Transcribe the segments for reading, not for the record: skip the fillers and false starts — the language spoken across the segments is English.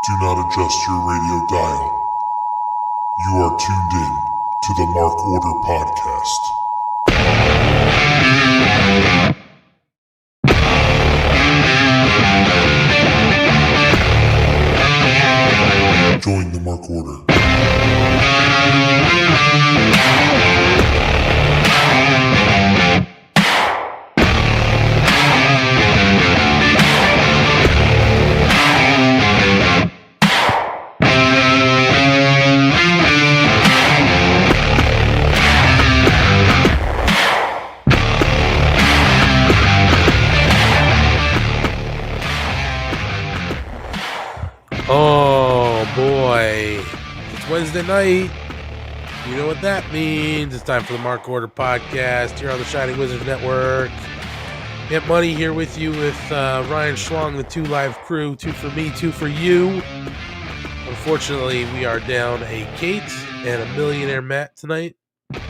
Do not adjust your radio dial. You are tuned in to the Mark Order Podcast. Join the Mark Order. Oh boy, it's Wednesday night. You know what that means. It's time for the Mark Order Podcast here on the Shining Wizards Network. AntMoney here with you with Ryan Schlong, the two live crew, two for me, two for you. Unfortunately, we are down a Kate and a Millionaire Matt tonight, but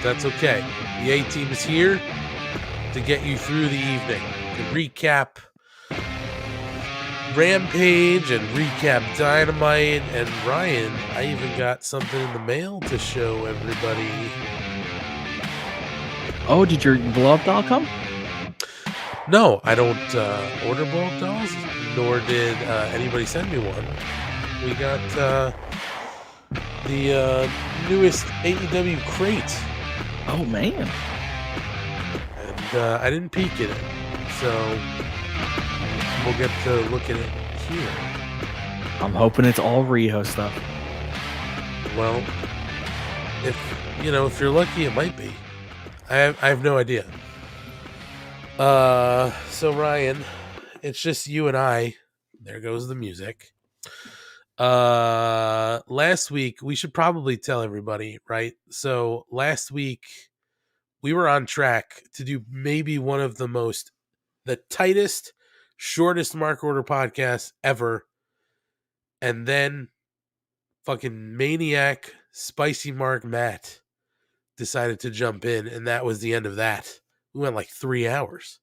that's okay. The A-Team is here to get you through the evening, to recap Rampage and recap Dynamite. And Ryan, I even got something in the mail to show everybody. Oh, did your blow-up doll come? No, I don't order blow-up dolls, nor did anybody send me one. We got the newest AEW Crate. Oh, man. And I didn't peek at it, so we'll get to look at it here. I'm hoping it's all Riho stuff. Well, if you're lucky, it might be. I have no idea. So Ryan, it's just you and I. There goes the music. Last week, we should probably tell everybody, right? So last week, we were on track to do maybe one of the tightest, shortest Mark Order podcast ever. And then fucking maniac Spicy Mark Matt decided to jump in, and that was the end of that. We went like 3 hours.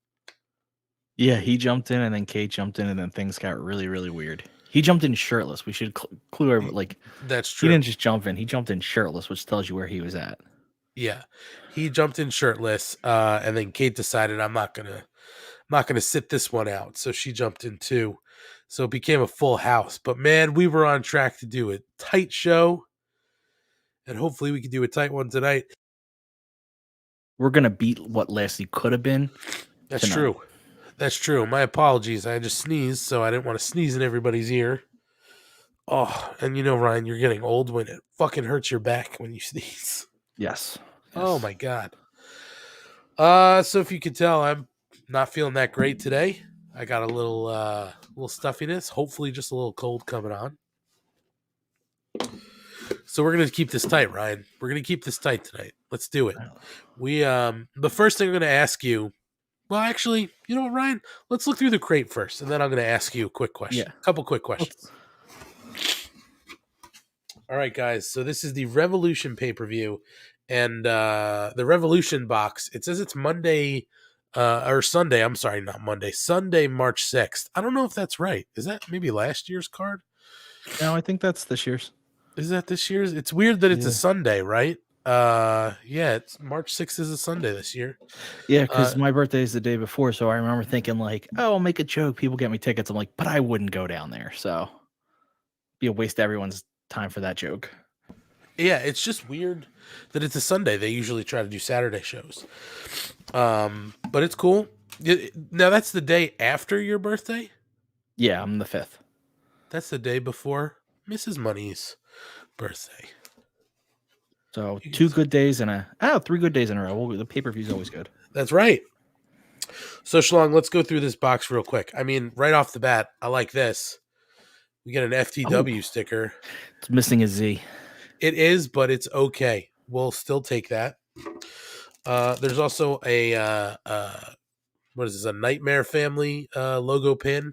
Yeah, he jumped in, and then Kate jumped in, and then things got really, really weird. He jumped in shirtless. We should clue everybody, like, that's true. He didn't just jump in. He jumped in shirtless, which tells you where he was at. Yeah. He jumped in shirtless, and then Kate decided I'm not gonna sit this one out. So she jumped in too. So it became a full house. But man, we were on track to do a tight show. And hopefully we can do a tight one tonight. We're gonna beat what last week could have been. That's tonight. true. That's true. My apologies. I just sneezed, so I didn't want to sneeze in everybody's ear. Oh, and Ryan, you're getting old when it fucking hurts your back when you sneeze. Yes. Oh my God. So if you could tell, I'm not feeling that great today. I got a little stuffiness, hopefully just a little cold coming on. So we're going to keep this tight, Ryan. We're going to keep this tight tonight. Let's do it. The first thing I'm going to ask you, well, actually, you know what, Ryan? Let's look through the crate first, and then I'm going to ask you a quick question. Yeah. A couple quick questions. All right, guys. So this is the Revolution pay-per-view, and the Revolution box, it says it's Monday or Sunday. I'm sorry, not Monday. Sunday, March 6th. I don't know if that's right. Is that maybe last year's card? No, I think that's this year's. Is that this year's? It's weird that it's a Sunday, right? It's March 6th is a Sunday this year. Yeah, because my birthday is the day before, so I remember thinking like, oh, I'll make a joke. People get me tickets. I'm like, but I wouldn't go down there, so be a waste of everyone's time for that joke. Yeah, it's just weird that it's a Sunday. They usually try to do Saturday shows. But it's cool. Now that's the day after your birthday? Yeah, I'm the 5th. That's the day before Mrs. Money's birthday. So 3 good days in a row. Well, the pay-per-view is always good. That's right. So Schlong, let's go through this box real quick. I mean, right off the bat, I like this. We get an FTW sticker. It's missing a Z. It is, but it's okay. We'll still take that. There's also a what is this? A Nightmare Family logo pin.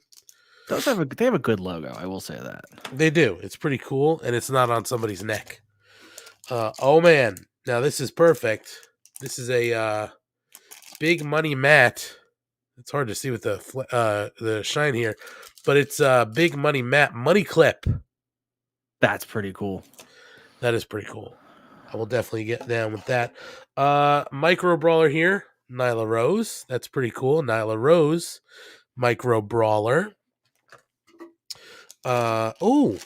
They have a good logo. I will say that they do. It's pretty cool, and it's not on somebody's neck. Oh man, now this is perfect. This is a Big Money Matt. It's hard to see with the shine here, but it's Big Money Matt Money Clip. That's pretty cool. That is pretty cool. I will definitely get down with that. Micro Brawler here, Nyla Rose. That's pretty cool. Nyla Rose, Micro Brawler. Oh,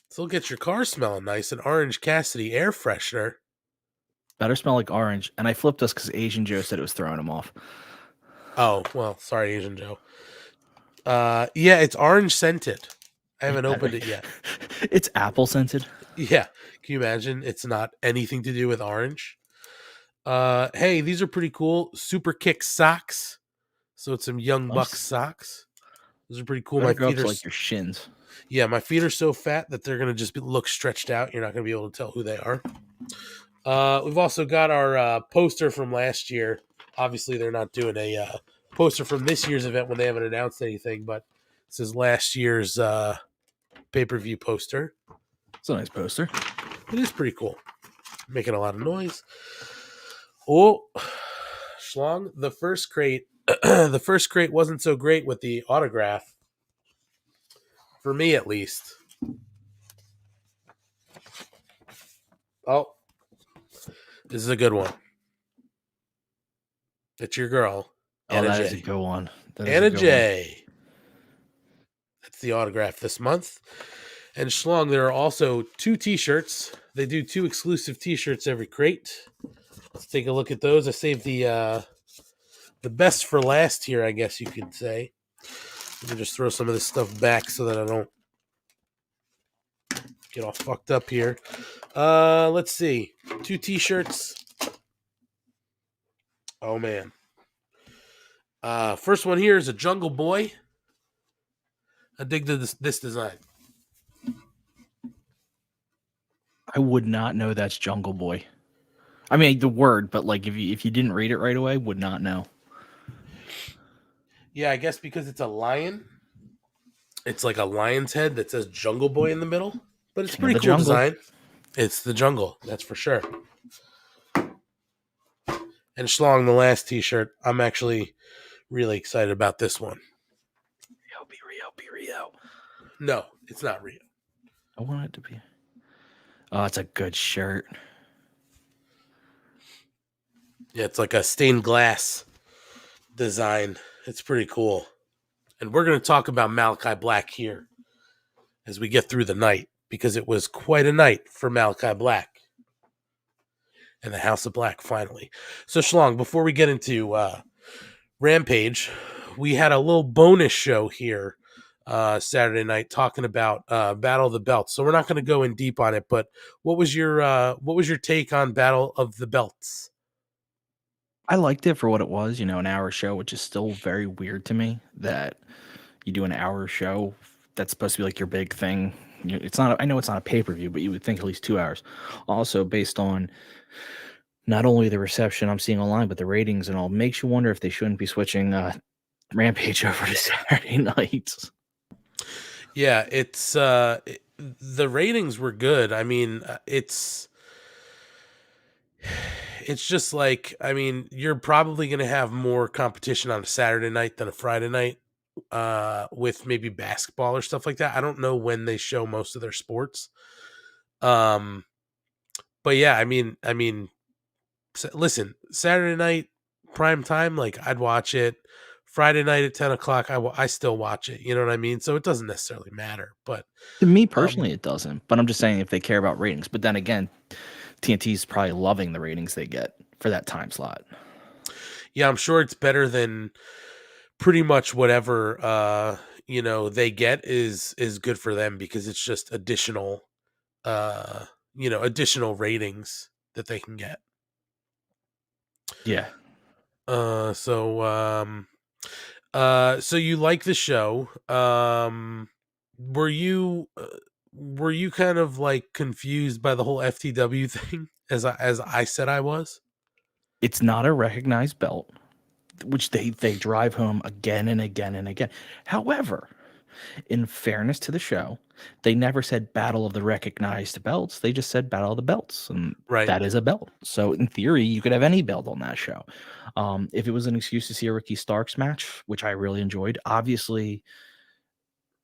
so get your car smelling nice. An Orange Cassidy air freshener. Better smell like orange. And I flipped us because Asian Joe said it was throwing him off. Oh, well, sorry, Asian Joe. Yeah, it's orange scented. I haven't opened it yet. It's apple scented. Yeah. Can you imagine? It's not anything to do with orange. Hey, these are pretty cool. Super Kick socks. So it's some Young Bucks socks. Those are pretty cool. Better My go feet up are to like your shins. Yeah, my feet are so fat that they're gonna just look stretched out. You're not gonna be able to tell who they are. We've also got our poster from last year. Obviously, they're not doing a poster from this year's event when they haven't announced anything, but this is last year's pay-per-view poster. It's a nice poster. It is pretty cool. Making a lot of noise. Oh, Schlong, the first crate. The first crate wasn't so great with the autograph. For me, at least. Oh, this is a good one. It's your girl, Anna that J. is a good one. Anna J. That's the autograph this month. And Schlong, there are also 2 t-shirts. They do 2 exclusive t-shirts every crate. Let's take a look at those. I saved the best for last here, I guess you could say. Let me just throw some of this stuff back so that I don't get all fucked up here. Let's see. 2 t-shirts. Oh, man. First one here is a Jungle Boy. I dig this design. I would not know that's Jungle Boy. I mean the word, but like if you didn't read it right away, would not know. Yeah, I guess because it's a lion. It's like a lion's head that says Jungle Boy in the middle. But it's pretty cool design. It's the jungle, that's for sure. And Schlong, the last t-shirt, I'm actually really excited about this one. Rio. No, it's not Rio. I want it to be. Oh, it's a good shirt. Yeah, it's like a stained glass design. It's pretty cool. And we're going to talk about Malachi Black here as we get through the night, because it was quite a night for Malachi Black and the House of Black finally. So Schlong, before we get into Rampage, we had a little bonus show here Saturday night talking about Battle of the Belts. So we're not going to go in deep on it, but what was your take on Battle of the Belts? I liked it for what it was, an hour show, which is still very weird to me that you do an hour show that's supposed to be like your big thing. It's not. I know it's not a pay-per-view, but you would think at least 2 hours. Also, based on not only the reception I'm seeing online, but the ratings and all, makes you wonder if they shouldn't be switching Rampage over to Saturday nights. Yeah, it's the ratings were good. I mean, it's just like, I mean, you're probably going to have more competition on a Saturday night than a Friday night with maybe basketball or stuff like that. I don't know when they show most of their sports. But yeah, I mean, listen, Saturday night prime time, like I'd watch it. Friday night at 10 o'clock, I still watch it. You know what I mean? So it doesn't necessarily matter. But to me personally, it doesn't. But I'm just saying if they care about ratings. But then again, TNT's probably loving the ratings they get for that time slot. Yeah, I'm sure it's better than pretty much whatever they get is good for them, because it's just additional additional ratings that they can get. Yeah. So you like the show. Were you kind of like confused by the whole FTW thing as I said I was? It's not a recognized belt, which they drive home again and again and again. However, In fairness to the show, they never said Battle of the Recognized Belts. They just said Battle of the Belts, and Right. that is a belt. So in theory, you could have any belt on that show. If it was an excuse to see a Ricky Starks match, which I really enjoyed, obviously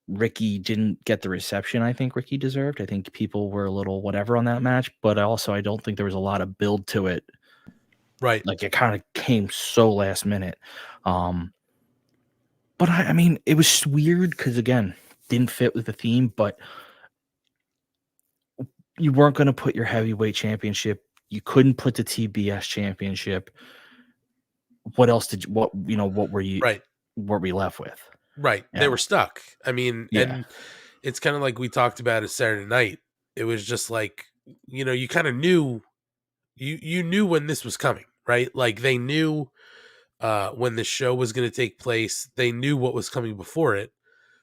Ricky didn't get the reception I think Ricky deserved. I think people were a little whatever on that match, but also I don't think there was a lot of build to it. Right. Like, it kind of came so last minute. But I mean, it was weird because, again, didn't fit with the theme, but you weren't going to put your heavyweight championship. You couldn't put the TBS championship. What else what were you, Right. what were we left with? Right. Yeah. They were stuck. I mean, Yeah. and it's kind of like we talked about it Saturday night. It was just like, you kind of knew, you knew when this was coming, right? Like they knew when the show was going to take place. They knew what was coming before it.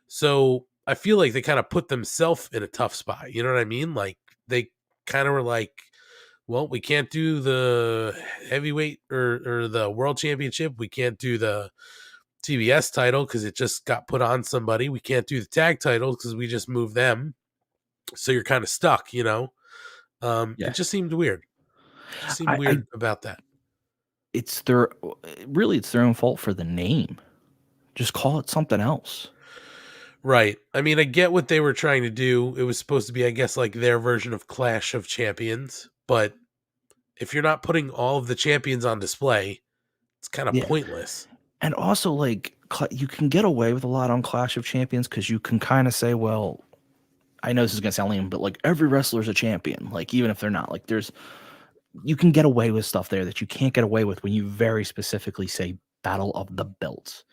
So I feel like they kind of put themselves in a tough spot. You know what I mean? Like they kind of were like, well, we can't do the heavyweight or the world championship. We can't do the TBS title because it just got put on somebody. We can't do the tag titles because we just moved them. So you're kind of stuck, Yeah. It just seemed weird. It seemed weird about that. It's really it's their own fault for the name. Just call it something else. Right. I mean, I get what they were trying to do. It was supposed to be, I guess, like their version of Clash of Champions. But if you're not putting all of the champions on display, it's kind of pointless. And also, like, you can get away with a lot on Clash of Champions because you can kind of say, well, I know this is going to sound lame, but like every wrestler's a champion. Like, even if they're not, like, you can get away with stuff there that you can't get away with when you very specifically say Battle of the Belts.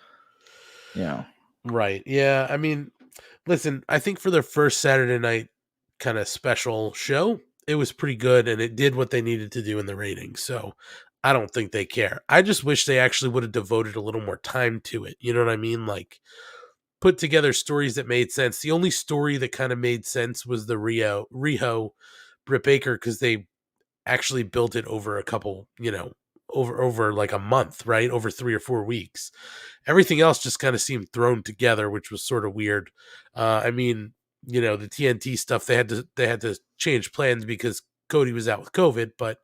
Yeah. Right. Yeah. I mean, listen, I think for their first Saturday night kind of special show, it was pretty good and it did what they needed to do in the ratings. So I don't think they care. I just wish they actually would have devoted a little more time to it. You know what I mean? Like put together stories that made sense. The only story that kind of made sense was the Riho Britt Baker because they actually built it over a couple, over like a month, right? Over 3 or 4 weeks. Everything else just kind of seemed thrown together, which was sort of weird. I mean, the TNT stuff, they had to change plans because Cody was out with COVID, but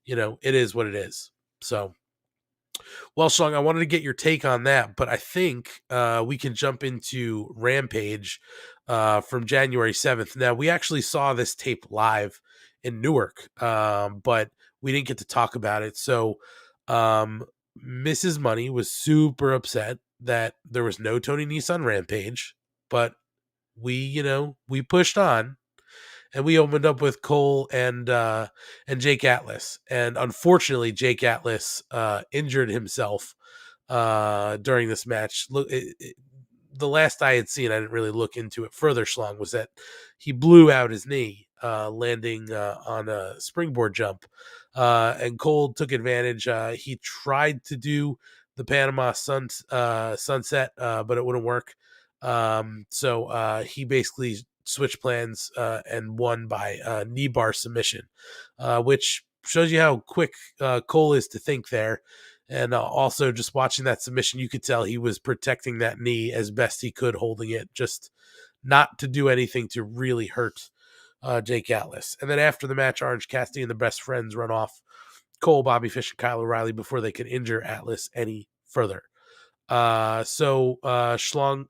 it is what it is. So, well, Schlong, I wanted to get your take on that, but I think we can jump into Rampage from January 7th. Now, we actually saw this tape live in Newark, but we didn't get to talk about it. So, Mrs. Money was super upset that there was no Tony Nese on Rampage, but we pushed on. And we opened up with Cole and Jake Atlas, and unfortunately, Jake Atlas injured himself during this match. Look, the last I had seen, I didn't really look into it further. Schlong was that he blew out his knee, landing on a springboard jump, and Cole took advantage. He tried to do the Panama sunset, but it wouldn't work. So he basically switch plans and won by knee bar submission, which shows you how quick Cole is to think there. And also just watching that submission, you could tell he was protecting that knee as best he could, holding it just not to do anything to really hurt Jake Atlas. And then after the match, Orange Cassidy and the Best Friends run off Cole, Bobby Fish, and Kyle O'Reilly before they could injure Atlas any further. Schlong,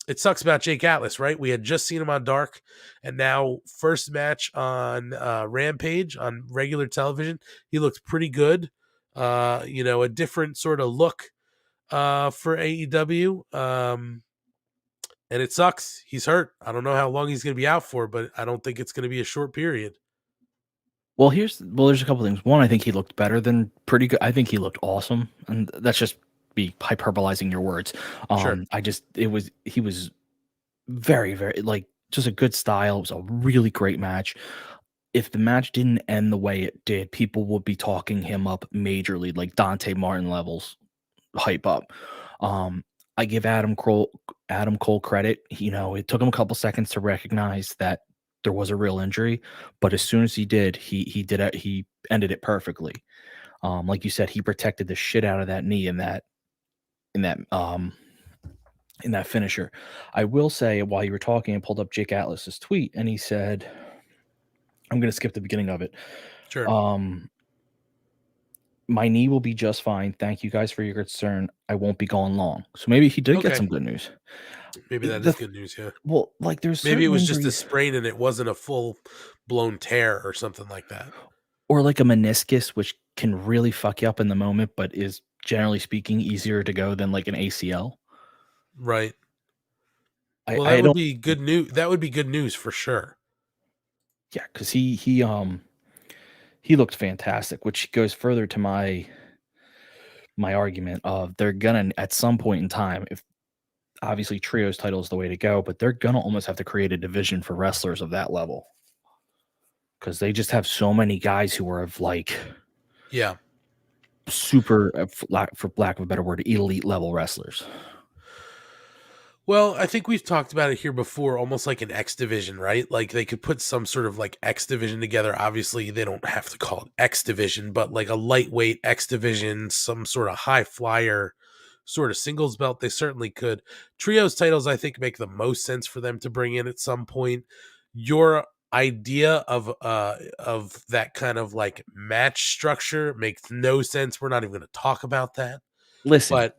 it sucks about Jake Atlas, right? We had just seen him on Dark, and now first match on Rampage on regular television. He looked pretty good. A different sort of look for AEW. And it sucks. He's hurt. I don't know how long he's going to be out for, but I don't think it's going to be a short period. Well, there's a couple things. One, I think he looked better than pretty good. I think he looked awesome, and that's just be hyperbolizing your words. Sure. He was very, very, like, just a good style. It was a really great match. If the match didn't end the way it did, people would be talking him up majorly, like Dante Martin levels hype up. I give Adam Cole credit. It took him a couple seconds to recognize that there was a real injury, but as soon as he did, he did it. He ended it perfectly. Like you said, he protected the shit out of that knee in that in that finisher. I will say, while you were talking, I pulled up Jake Atlas's tweet, and he said, I'm going to skip the beginning of it. Sure. My knee will be just fine. Thank you guys for your concern. I won't be going long. So maybe he did get Okay. some good news. Maybe that The is good news, yeah. Well, like there's Maybe it certain was just a injuries, sprain and it wasn't a full-blown tear or something like that. or like a meniscus, which can really fuck you up in the moment, but is generally speaking easier to go than like an ACL. Right. I, Well, I that would don't, be good news. That would be good news for sure. yeah, because he looked fantastic, which goes further to my argument of they're gonna at some point in time, if obviously trios title is the way to go, but they're gonna almost have to create a division for wrestlers of that level because they just have so many guys who are of like Yeah. super, for lack of a better word, elite level wrestlers. Well, I think we've talked about it here before, almost like an X division, right? Like they could put some sort of like X division together. Obviously, they don't have to call it X division, but like a lightweight X division, some sort of high flyer sort of singles belt. They certainly could. Trios titles, I think, make the most sense for them to bring in at some point. Your idea of that kind of like match structure makes no sense. We're not even going to talk about that. Listen, But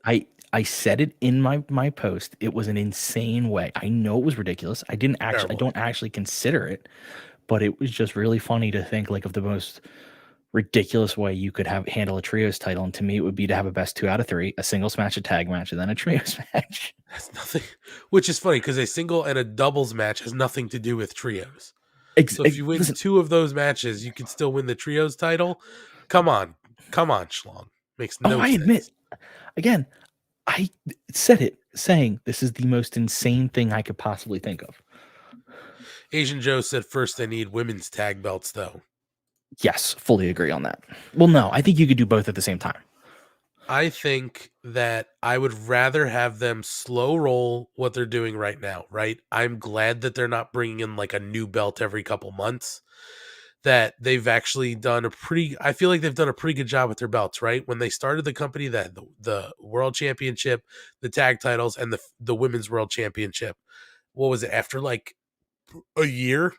I said it in my post. It was an insane way. I know it was ridiculous. I terrible don't idea. actually consider it, but it was just really funny to think like of the most ridiculous way you could handle a trios title. And to me, it would be to have a best 2 out of 3, a singles match, a tag match, and then a trios match. That's nothing, which is funny because a single and a doubles match has nothing to do with trios. So if you win Listen, 2 of those matches, you can still win the trios title. Come on, Schlong. Makes no I sense. admit, again, I said it, saying this is the most insane thing I could possibly think of. Asian Joe said first they need women's tag belts, though. Yes, fully agree on that. Well, no, I think you could do both at the same time. I think that I would rather have them slow roll what they're doing right now, right? I'm glad that they're not bringing in like a new belt every couple months. That they've actually done I feel like they've done a pretty good job with their belts, right? When they started the company, that the world championship, the tag titles, and the women's world championship. What was it? After like a year,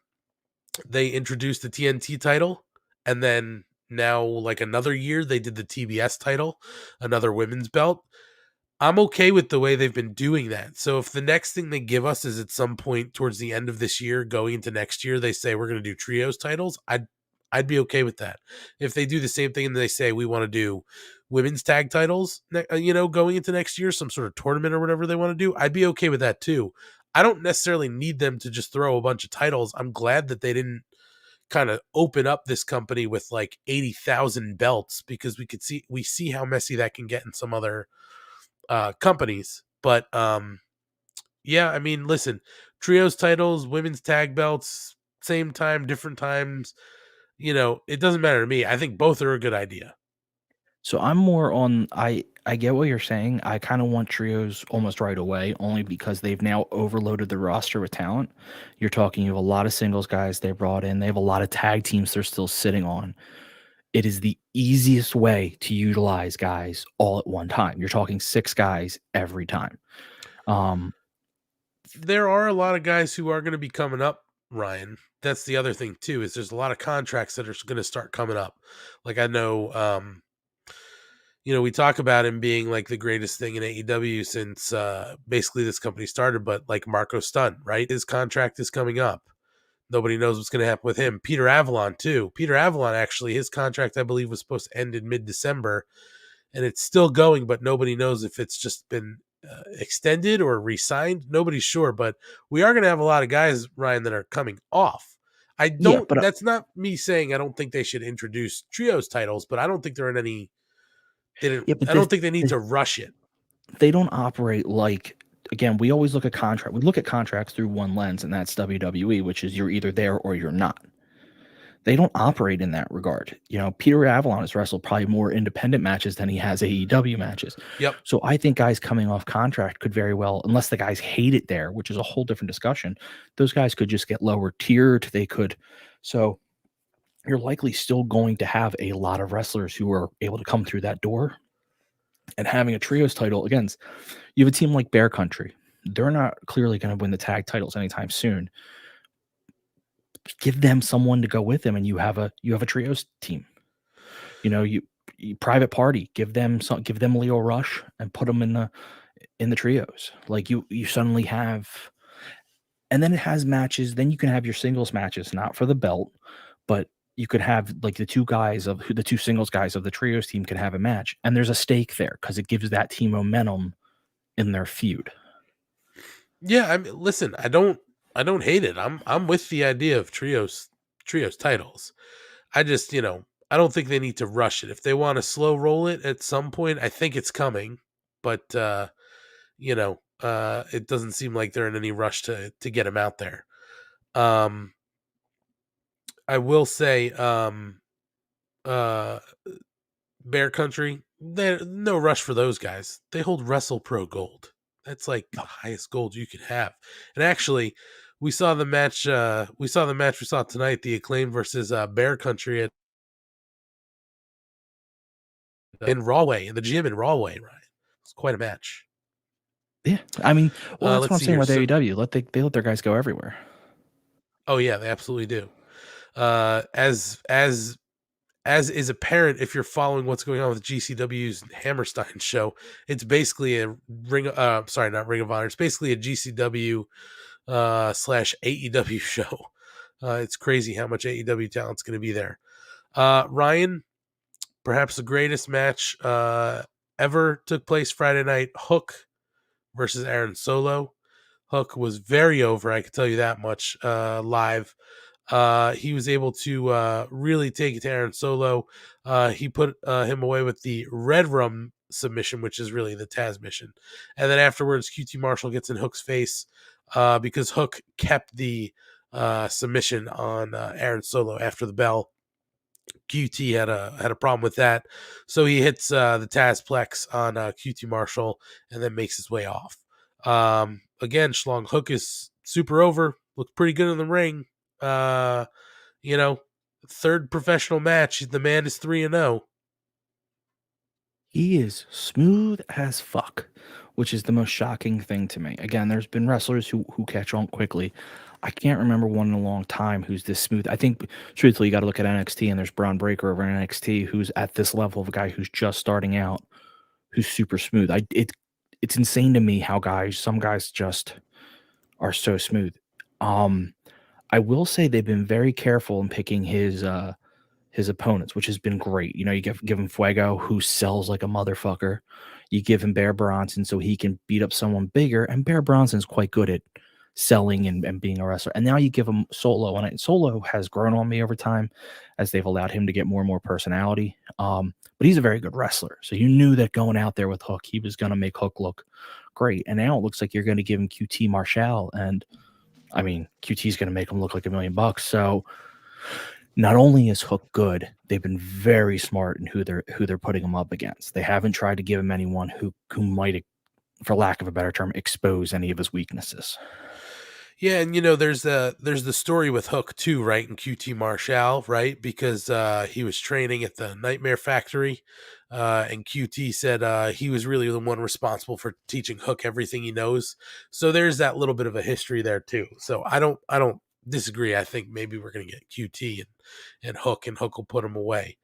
they introduced the TNT title, and then now like another year, they did the TBS title, another women's belt. I'm okay with the way they've been doing that. So if the next thing they give us is at some point towards the end of this year, going into next year, they say we're going to do trios titles, I'd be okay with that. If they do the same thing and they say we want to do women's tag titles, going into next year, some sort of tournament or whatever they want to do, I'd be okay with that too. I don't necessarily need them to just throw a bunch of titles. I'm glad that they didn't kind of open up this company with like 80,000 belts because we see how messy that can get in some other companies. But yeah, I mean, listen, trios titles, women's tag belts, same time, different times, it doesn't matter to me. I think both are a good idea. So I'm more on I get what you're saying. I kind of want trios almost right away, only because they've now overloaded the roster with talent. You're talking, you have a lot of singles guys they brought in. They have a lot of tag teams they're still sitting on. It is the easiest way to utilize guys all at one time. You're talking 6 guys every time. There are a lot of guys who are going to be coming up, Ryan. That's the other thing too, is there's a lot of contracts that are going to start coming up. Like I know, we talk about him being like the greatest thing in AEW since basically this company started, but like Marco Stunt, right? His contract is coming up. Nobody knows what's going to happen with him. Peter Avalon too. Peter Avalon, actually, his contract, I believe, was supposed to end in mid-December, and it's still going, but nobody knows if it's just been extended or re-signed. Nobody's sure, but we are going to have a lot of guys, Ryan, that are coming off. Yeah, but That's not me saying I don't think they should introduce trios titles, but I don't think they're in any, I don't think they need to rush it. They don't operate like, again, we always look at contract. We look at contracts through one lens, and that's WWE, which is you're either there or you're not. They don't operate in that regard. Peter Avalon has wrestled probably more independent matches than he has AEW matches. Yep. So I think guys coming off contract could very well, unless the guys hate it there, which is a whole different discussion, those guys could just get lower tiered. They could. So you're likely still going to have a lot of wrestlers who are able to come through that door. And having a trios title, again, you have a team like Bear Country. They're not clearly going to win the tag titles anytime soon. Give them someone to go with them, and you have a trios team. You Private Party, give them Leo Rush and put them in the trios. Like you suddenly have, and then it has matches. Then you can have your singles matches, not for the belt, but you could have like the two singles guys of the trios team can have a match, and there's a stake there because it gives that team momentum in their feud. Yeah, I mean, listen, I don't hate it. I'm with the idea of trios titles. I just, I don't think they need to rush it. If they want to slow roll it at some point, I think it's coming. But it doesn't seem like they're in any rush to get him out there. I will say, Bear Country, no rush for those guys. They hold Wrestle Pro gold. That's like the highest gold you could have. And actually, we saw the match. We saw tonight. The Acclaim versus Bear Country in Rawway, in the gym in Rawway. Right, it's quite a match. Yeah, I mean, well, that's what I'm saying here. with AEW. They let their guys go everywhere. Oh yeah, they absolutely do. As is apparent if you're following what's going on with GCW's Hammerstein show, it's basically a not Ring of Honor. It's basically a GCW / AEW show. It's crazy how much AEW talent's going to be there. Ryan, perhaps the greatest match ever took place Friday night. Hook versus Aaron Solo. Hook was very over, I can tell you that much, live. He was able to really take it to Aaron Solo. He put him away with the Red Rum submission, which is really the Taz mission. And then afterwards, QT Marshall gets in Hook's face because Hook kept the submission on Aaron Solo after the bell. QT had a problem with that, so he hits the Tazplex on QT Marshall and then makes his way off. Again, Schlong, Hook is super over, looked pretty good in the ring. Third professional match. The man is 3-0. He is smooth as fuck, which is the most shocking thing to me. Again, there's been wrestlers who catch on quickly. I can't remember one in a long time who's this smooth. I think, truthfully, you got to look at NXT, and there's Braun Breaker over in NXT who's at this level of a guy who's just starting out, who's super smooth. It's insane to me how some guys just are so smooth. I will say they've been very careful in picking his opponents, which has been great. You give him Fuego, who sells like a motherfucker. You give him Bear Bronson so he can beat up someone bigger, and Bear Bronson's quite good at selling and being a wrestler. And now you give him Solo, and Solo has grown on me over time as they've allowed him to get more and more personality. But he's a very good wrestler. So you knew that going out there with Hook, he was going to make Hook look great. And now it looks like you're going to give him QT Marshall, and I mean, QT's going to make him look like $1 million. So not only is Hook good, they've been very smart in who they're putting him up against. They haven't tried to give him anyone who might, for lack of a better term, expose any of his weaknesses. Yeah, and there's the story with Hook too, right? And QT Marshall, right? Because he was training at the Nightmare Factory, and QT said he was really the one responsible for teaching Hook everything he knows. So there's that little bit of a history there too. So I don't disagree. I think maybe we're gonna get QT and Hook will put him away.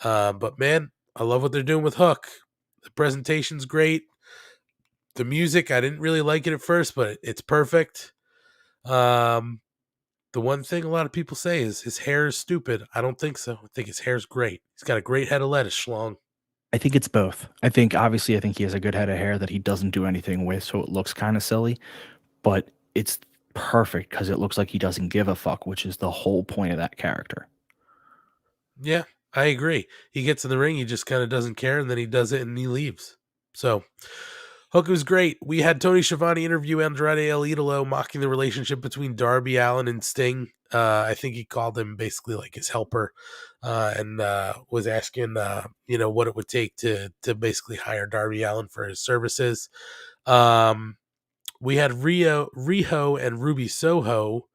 But man, I love what they're doing with Hook. The presentation's great. The music, I didn't really like it at first, but it's perfect. The one thing a lot of people say is his hair is stupid. I don't think so. I think his hair's great. He's got a great head of lettuce, Schlong. I think it's both. I think he has a good head of hair that he doesn't do anything with, so it looks kind of silly, but it's perfect because it looks like he doesn't give a fuck, which is the whole point of that character. Yeah, I agree. He gets in the ring, he just kind of doesn't care, and then he does it and he leaves. So Hook was great. We had Tony Schiavone interview Andrade El Idolo, mocking the relationship between Darby Allin and Sting. I think he called him basically like his helper, and was asking, what it would take to basically hire Darby Allin for his services. We had Riho and Ruby Soho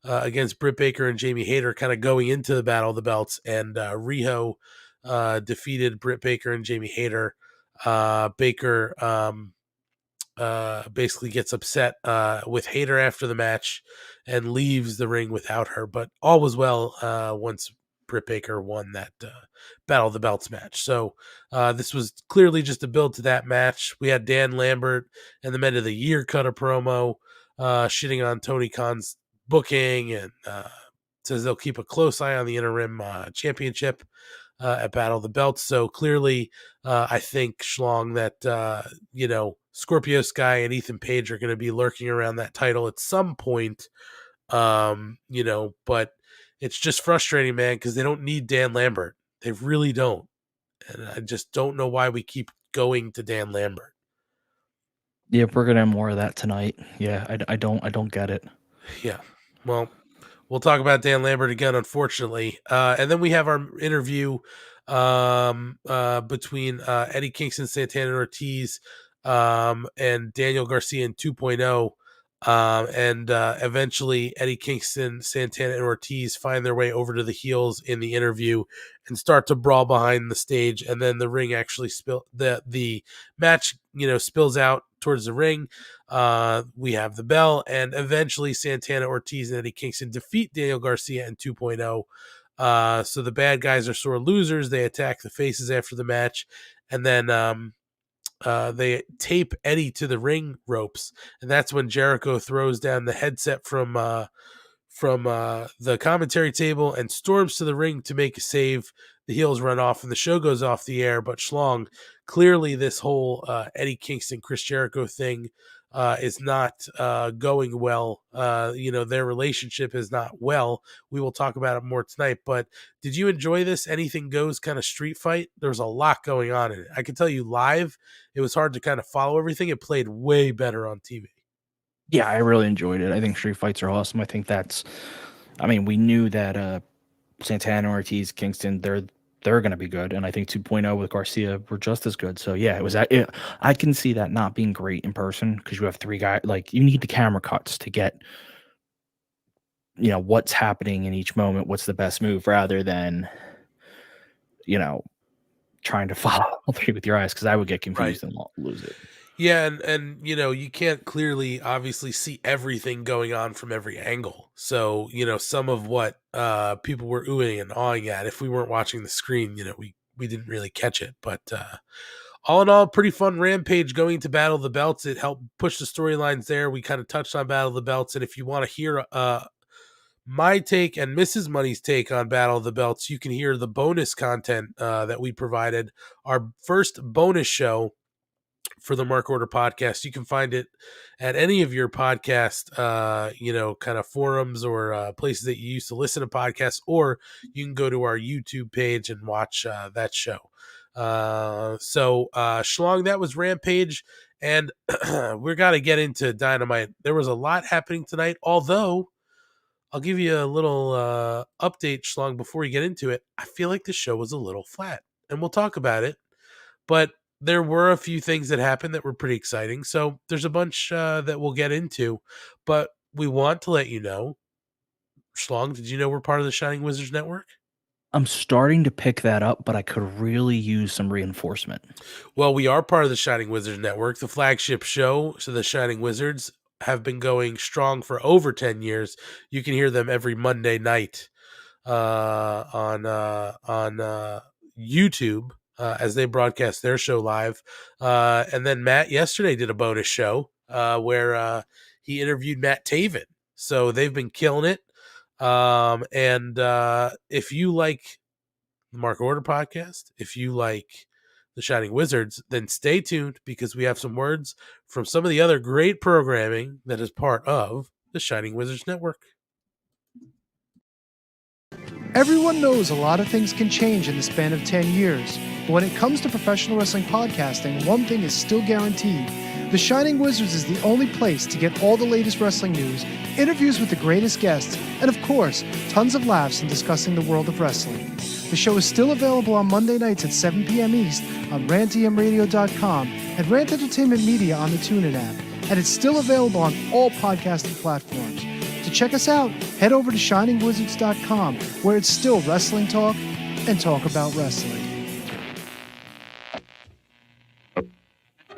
against Britt Baker and Jamie Hayter, kind of going into the Battle of the Belts, and Riho defeated Britt Baker and Jamie Hayter. Baker basically gets upset with Hayter after the match and leaves the ring without her. But all was well once Britt Baker won that Battle of the Belts match. So this was clearly just a build to that match. We had Dan Lambert and the Men of the Year cut a promo shitting on Tony Khan's booking and says they'll keep a close eye on the interim championship at Battle of the Belts. So clearly, I think, Schlong, that, Scorpio Sky and Ethan Page are going to be lurking around that title at some point, but it's just frustrating, man, because they don't need Dan Lambert. They really don't. And I just don't know why we keep going to Dan Lambert. Yeah, we're gonna have more of that tonight. Yeah, I don't get it. Yeah. Well, we'll talk about Dan Lambert again, unfortunately. And then we have our interview between Eddie Kingston, Santana Ortiz, and Daniel Garcia in 2.0. And eventually Eddie Kingston, Santana, and Ortiz find their way over to the heels in the interview and start to brawl behind the stage. And then the ring actually the match, spills out towards the ring. We have the bell, and eventually Santana, Ortiz, and Eddie Kingston defeat Daniel Garcia in 2.0. So the bad guys are sore losers. They attack the faces after the match, and then they tape Eddie to the ring ropes, and that's when Jericho throws down the headset from the commentary table and storms to the ring to make a save. The heels run off, and the show goes off the air. But Schlong, clearly this whole Eddie Kingston, Chris Jericho thing is not going well. Their relationship is not well. We will talk about it more tonight. But did you enjoy this anything goes kind of street fight? There was a lot going on in it. I can tell you live, it was hard to kind of follow everything. It played way better on TV. Yeah, I really enjoyed it. I think street fights are awesome. I think we knew that Santana, Ortiz, Kingston, they're going to be good, and I think 2.0 with Garcia were just as good. So yeah, I can see that not being great in person because you have three guys. Like, you need the camera cuts to get what's happening in each moment, what's the best move, rather than trying to follow all three with your eyes, because I would get confused and lose it. Yeah, and you can't clearly obviously see everything going on from every angle. So, some of what people were oohing and awing at, if we weren't watching the screen, we didn't really catch it. But all in all, pretty fun Rampage going to Battle of the Belts. It helped push the storylines there. We kind of touched on Battle of the Belts, and if you want to hear my take and Mrs. Money's take on Battle of the Belts, you can hear the bonus content that we provided. Our first bonus show for the Mark Order podcast. You can find it at any of your podcast, kind of forums or places that you used to listen to podcasts, or you can go to our YouTube page and watch that show. So Schlong, that was Rampage, and we're got to get into Dynamite. There was a lot happening tonight, although I'll give you a little update, Schlong, before we get into it. I feel like the show was a little flat, and we'll talk about it, but there were a few things that happened that were pretty exciting. So there's a bunch that we'll get into, but we want to let you know, Schlong, did you know we're part of the Shining Wizards Network? I'm starting to pick that up, but I could really use some reinforcement. Well, we are part of the Shining Wizards Network, the flagship show. So the Shining Wizards have been going strong for over 10 years. You can hear them every Monday night on YouTube. As they broadcast their show live. And then Matt yesterday did a bonus show where he interviewed Matt Taven. So they've been killing it. And if you like the Mark Order podcast, if you like the Shining Wizards, then stay tuned, because we have some words from some of the other great programming that is part of the Shining Wizards Network. Everyone knows a lot of things can change in the span of 10 years. But when it comes to professional wrestling podcasting, one thing is still guaranteed. The Shining Wizards is the only place to get all the latest wrestling news, interviews with the greatest guests, and of course, tons of laughs in discussing the world of wrestling. The show is still available on Monday nights at 7 p.m. East on rantmradio.com and Rant Entertainment Media on the TuneIn app. And it's still available on all podcasting platforms. To check us out, head over to shiningwizards.com, where it's still wrestling talk and talk about wrestling.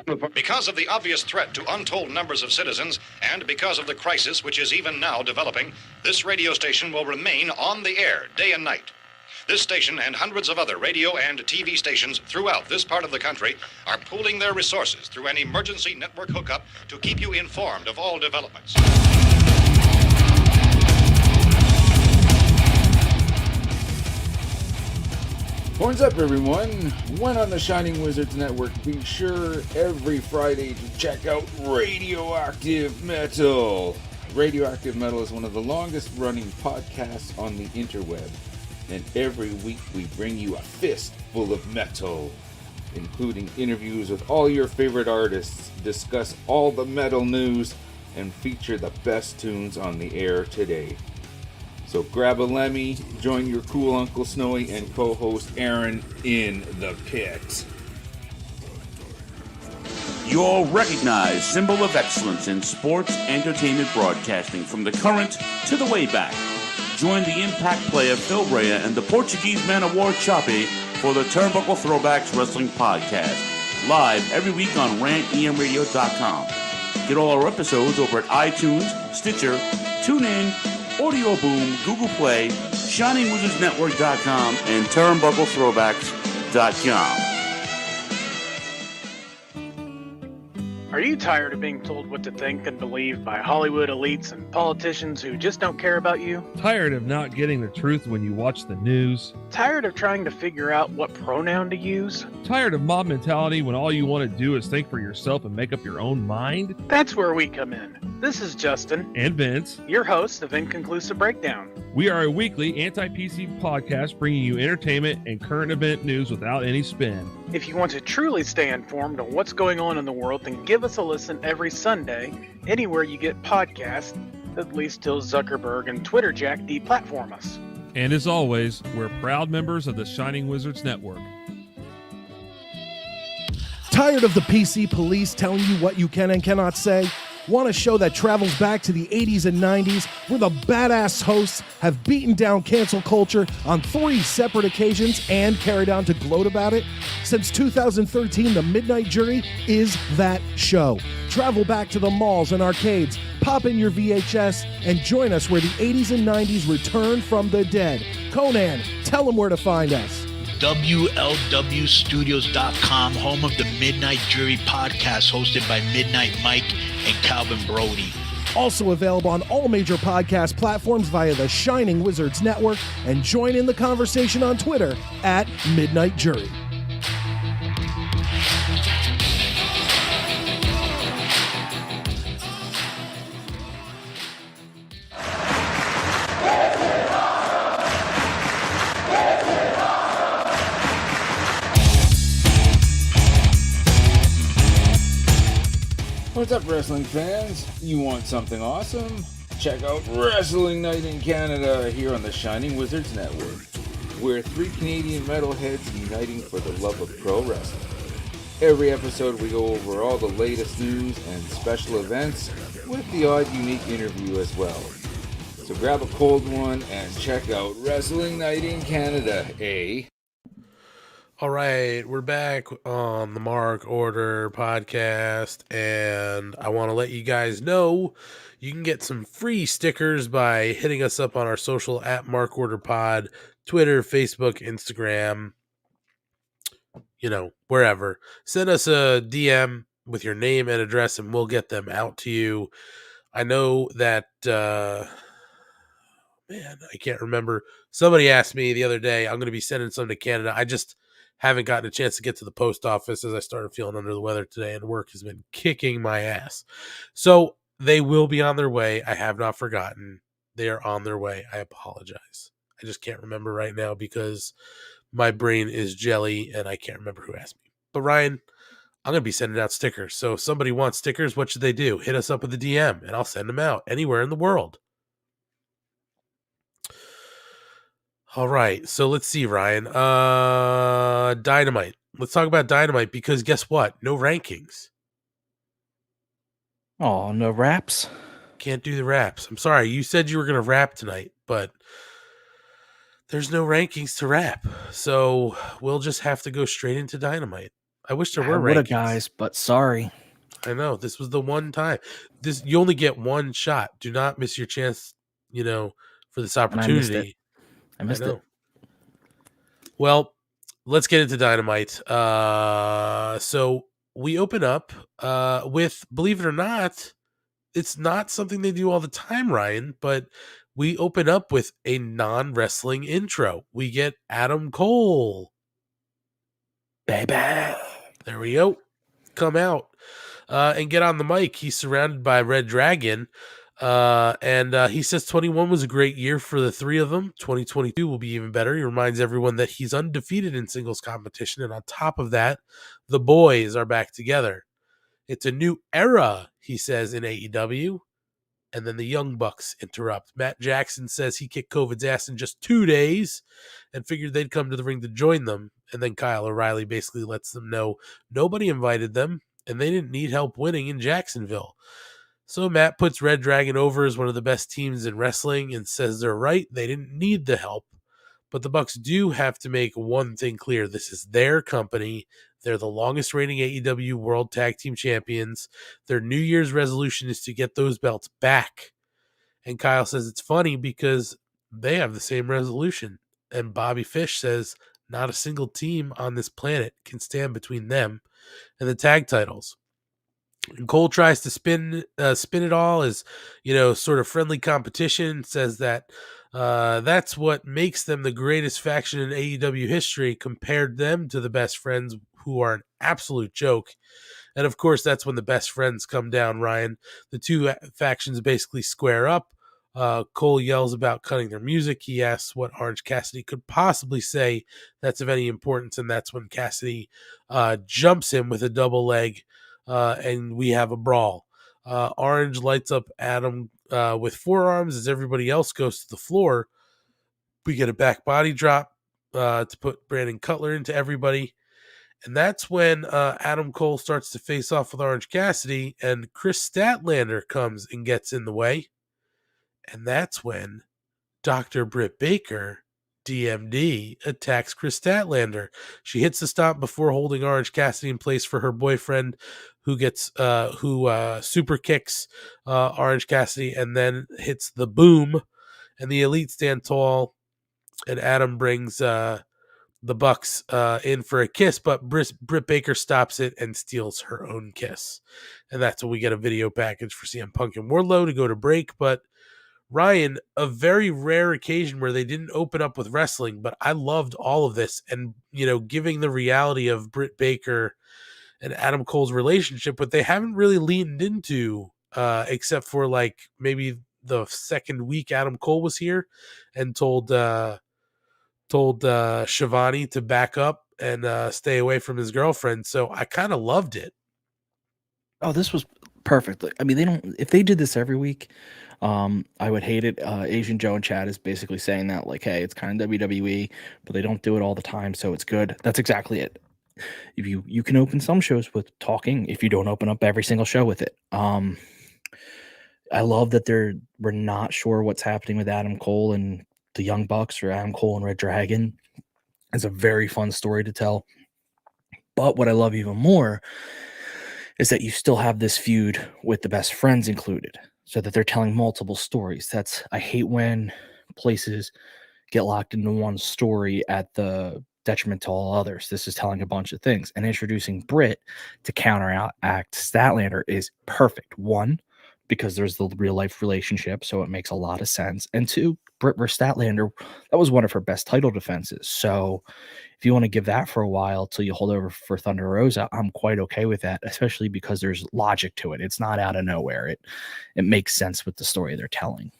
The Because of the obvious threat to untold numbers of citizens, and because of the crisis which is even now developing, this radio station will remain on the air day and night. This station and hundreds of other radio and TV stations throughout this part of the country are pooling their resources through an emergency network hookup to keep you informed of all developments. Horns up, everyone. When on the Shining Wizards Network, be sure every Friday to check out Radioactive Metal. Radioactive Metal is one of the longest running podcasts on the interweb. And every week we bring you a fist full of metal, including interviews with all your favorite artists, discuss all the metal news, and feature the best tunes on the air today. So grab a Lemmy, join your cool Uncle Snowy and co-host Aaron in the pit. Your recognized symbol of excellence in sports entertainment broadcasting from the current to the way back. Join the impact player Phil Rea and the Portuguese man of war Choppy for the Turnbuckle Throwbacks Wrestling Podcast, live every week on rantemradio.com. Get all our episodes over at iTunes, Stitcher, TuneIn, Audio Boom, Google Play, ShiningWizardsNetwork.com, and TurnbuckleThrowbacks.com. Are you tired of being told what to think and believe by Hollywood elites and politicians who just don't care about you? Tired of not getting the truth when you watch the news? Tired of trying to figure out what pronoun to use? Tired of mob mentality when all you want to do is think for yourself and make up your own mind? That's where we come in. This is Justin and Vince, your hosts of Inconclusive Breakdown. We are a weekly anti-PC podcast bringing you entertainment and current event news without any spin. If you want to truly stay informed on what's going on in the world, then give us a listen every Sunday, anywhere you get podcasts, at least till Zuckerberg and Twitter Jack deplatform us. And as always, we're proud members of the Shining Wizards Network. Tired of the PC police telling you what you can and cannot say? Want a show that travels back to the 80s and 90s, where the badass hosts have beaten down cancel culture on 3 separate occasions and carried on to gloat about it? Since 2013, The Midnight Jury is that show. Travel back to the malls and arcades, pop in your VHS, and join us where the 80s and 90s return from the dead. Conan, tell them where to find us. WLWstudios.com, home of the Midnight Jury podcast, hosted by Midnight Mike and Calvin Brody. Also available on all major podcast platforms via the Shining Wizards Network, and join in the conversation on Twitter at Midnight Jury. What's up, wrestling fans? You want something awesome? Check out Wrestling Night in Canada here on the Shining Wizards Network. We're 3 Canadian metalheads uniting for the love of pro wrestling. Every episode we go over all the latest news and special events with the odd unique interview as well. So grab a cold one and check out Wrestling Night in Canada, eh? All right, we're back on the Mark Order podcast, and I want to let you guys know you can get some free stickers by hitting us up on our social at Mark Order Pod, Twitter, Facebook, Instagram, wherever. Send us a DM with your name and address, and we'll get them out to you. I know that, I can't remember. Somebody asked me the other day, I'm going to be sending some to Canada. I just haven't gotten a chance to get to the post office as I started feeling under the weather today, and work has been kicking my ass. So they will be on their way. I have not forgotten. They are on their way. I apologize. I just can't remember right now because my brain is jelly and I can't remember who asked me. But Ryan, I'm going to be sending out stickers. So if somebody wants stickers, what should they do? Hit us up with a DM and I'll send them out anywhere in the world. All right, so let's see, Ryan. Dynamite. Let's talk about Dynamite because guess what? No rankings. Oh, no raps? Can't do the raps. I'm sorry. You said you were going to rap tonight, but there's no rankings to rap. So we'll just have to go straight into Dynamite. I wish there I were would have, rankings. guys, but sorry. I know this was the one time. You only get one shot. Do not miss your chance. For this And I missed it. opportunity. I missed it. Well, let's get into Dynamite. So we open up with, believe it or not, it's not something they do all the time, Ryan, but we open up with a non-wrestling intro. We get Adam Cole. Baby. There we go. Come out and get on the mic. He's surrounded by Red Dragon. And he says 21 was a great year for the three of them. 2022 will be even better. He reminds everyone that he's undefeated in singles competition. And on top of that, the boys are back together. It's a new era, he says, in AEW. And then the Young Bucks interrupt. Matt Jackson says he kicked COVID's ass in just 2 days and figured they'd come to the ring to join them. And then Kyle O'Reilly basically lets them know nobody invited them and they didn't need help winning in Jacksonville. So Matt puts Red Dragon over as one of the best teams in wrestling and says they're right. They didn't need the help. But the Bucks do have to make one thing clear. This is their company. They're the longest reigning AEW World Tag Team Champions. Their New Year's resolution is to get those belts back. And Kyle says it's funny because they have the same resolution. And Bobby Fish says not a single team on this planet can stand between them and the tag titles. And Cole tries to spin it all as, sort of friendly competition, says that that's what makes them the greatest faction in AEW history, compared them to the best friends, who are an absolute joke. And of course, that's when the best friends come down, Ryan. The two factions basically square up. Cole yells about cutting their music. He asks what Orange Cassidy could possibly say that's of any importance, and that's when Cassidy jumps him with a double leg, and we have a brawl. Orange lights up Adam with forearms as everybody else goes to the floor. We get a back body drop to put Brandon Cutler into everybody. And that's when Adam Cole starts to face off with Orange Cassidy, and Chris Statlander comes and gets in the way. And that's when Dr. Britt Baker, DMD, attacks Chris Statlander. She hits the stomp before holding Orange Cassidy in place for her boyfriend, who super kicks Orange Cassidy and then hits the boom. And the Elite stand tall, and Adam brings the Bucks in for a kiss, but Britt Baker stops it and steals her own kiss. And that's when we get a video package for CM Punk and Wardlow to go to break. But Ryan, a very rare occasion where they didn't open up with wrestling, but I loved all of this. And, giving the reality of Britt Baker and Adam Cole's relationship, but they haven't really leaned into, except for like maybe the second week Adam Cole was here and told Shivani to back up and stay away from his girlfriend. So I kind of loved it. Oh, this was perfect. I mean, if they did this every week, I would hate it. Asian Joe in chat is basically saying that, like, hey, it's kind of WWE, but they don't do it all the time, so it's good. That's exactly it. If you can open some shows with talking, if you don't open up every single show with it. I love that we're not sure what's happening with Adam Cole and the Young Bucks, or Adam Cole and Red Dragon. It's a very fun story to tell. But what I love even more is that you still have this feud with the best friends included, so that they're telling multiple stories. I hate when places get locked into one story at the detriment to all others. This is telling a bunch of things, and introducing Britt to counteract Statlander is perfect. One, because there's the real life relationship, so it makes a lot of sense. And two, Britt versus Statlander, that was one of her best title defenses. So if you want to give that for a while till you hold over for Thunder Rosa, I'm quite okay with that, especially because there's logic to it. It's not out of nowhere. It makes sense with the story they're telling.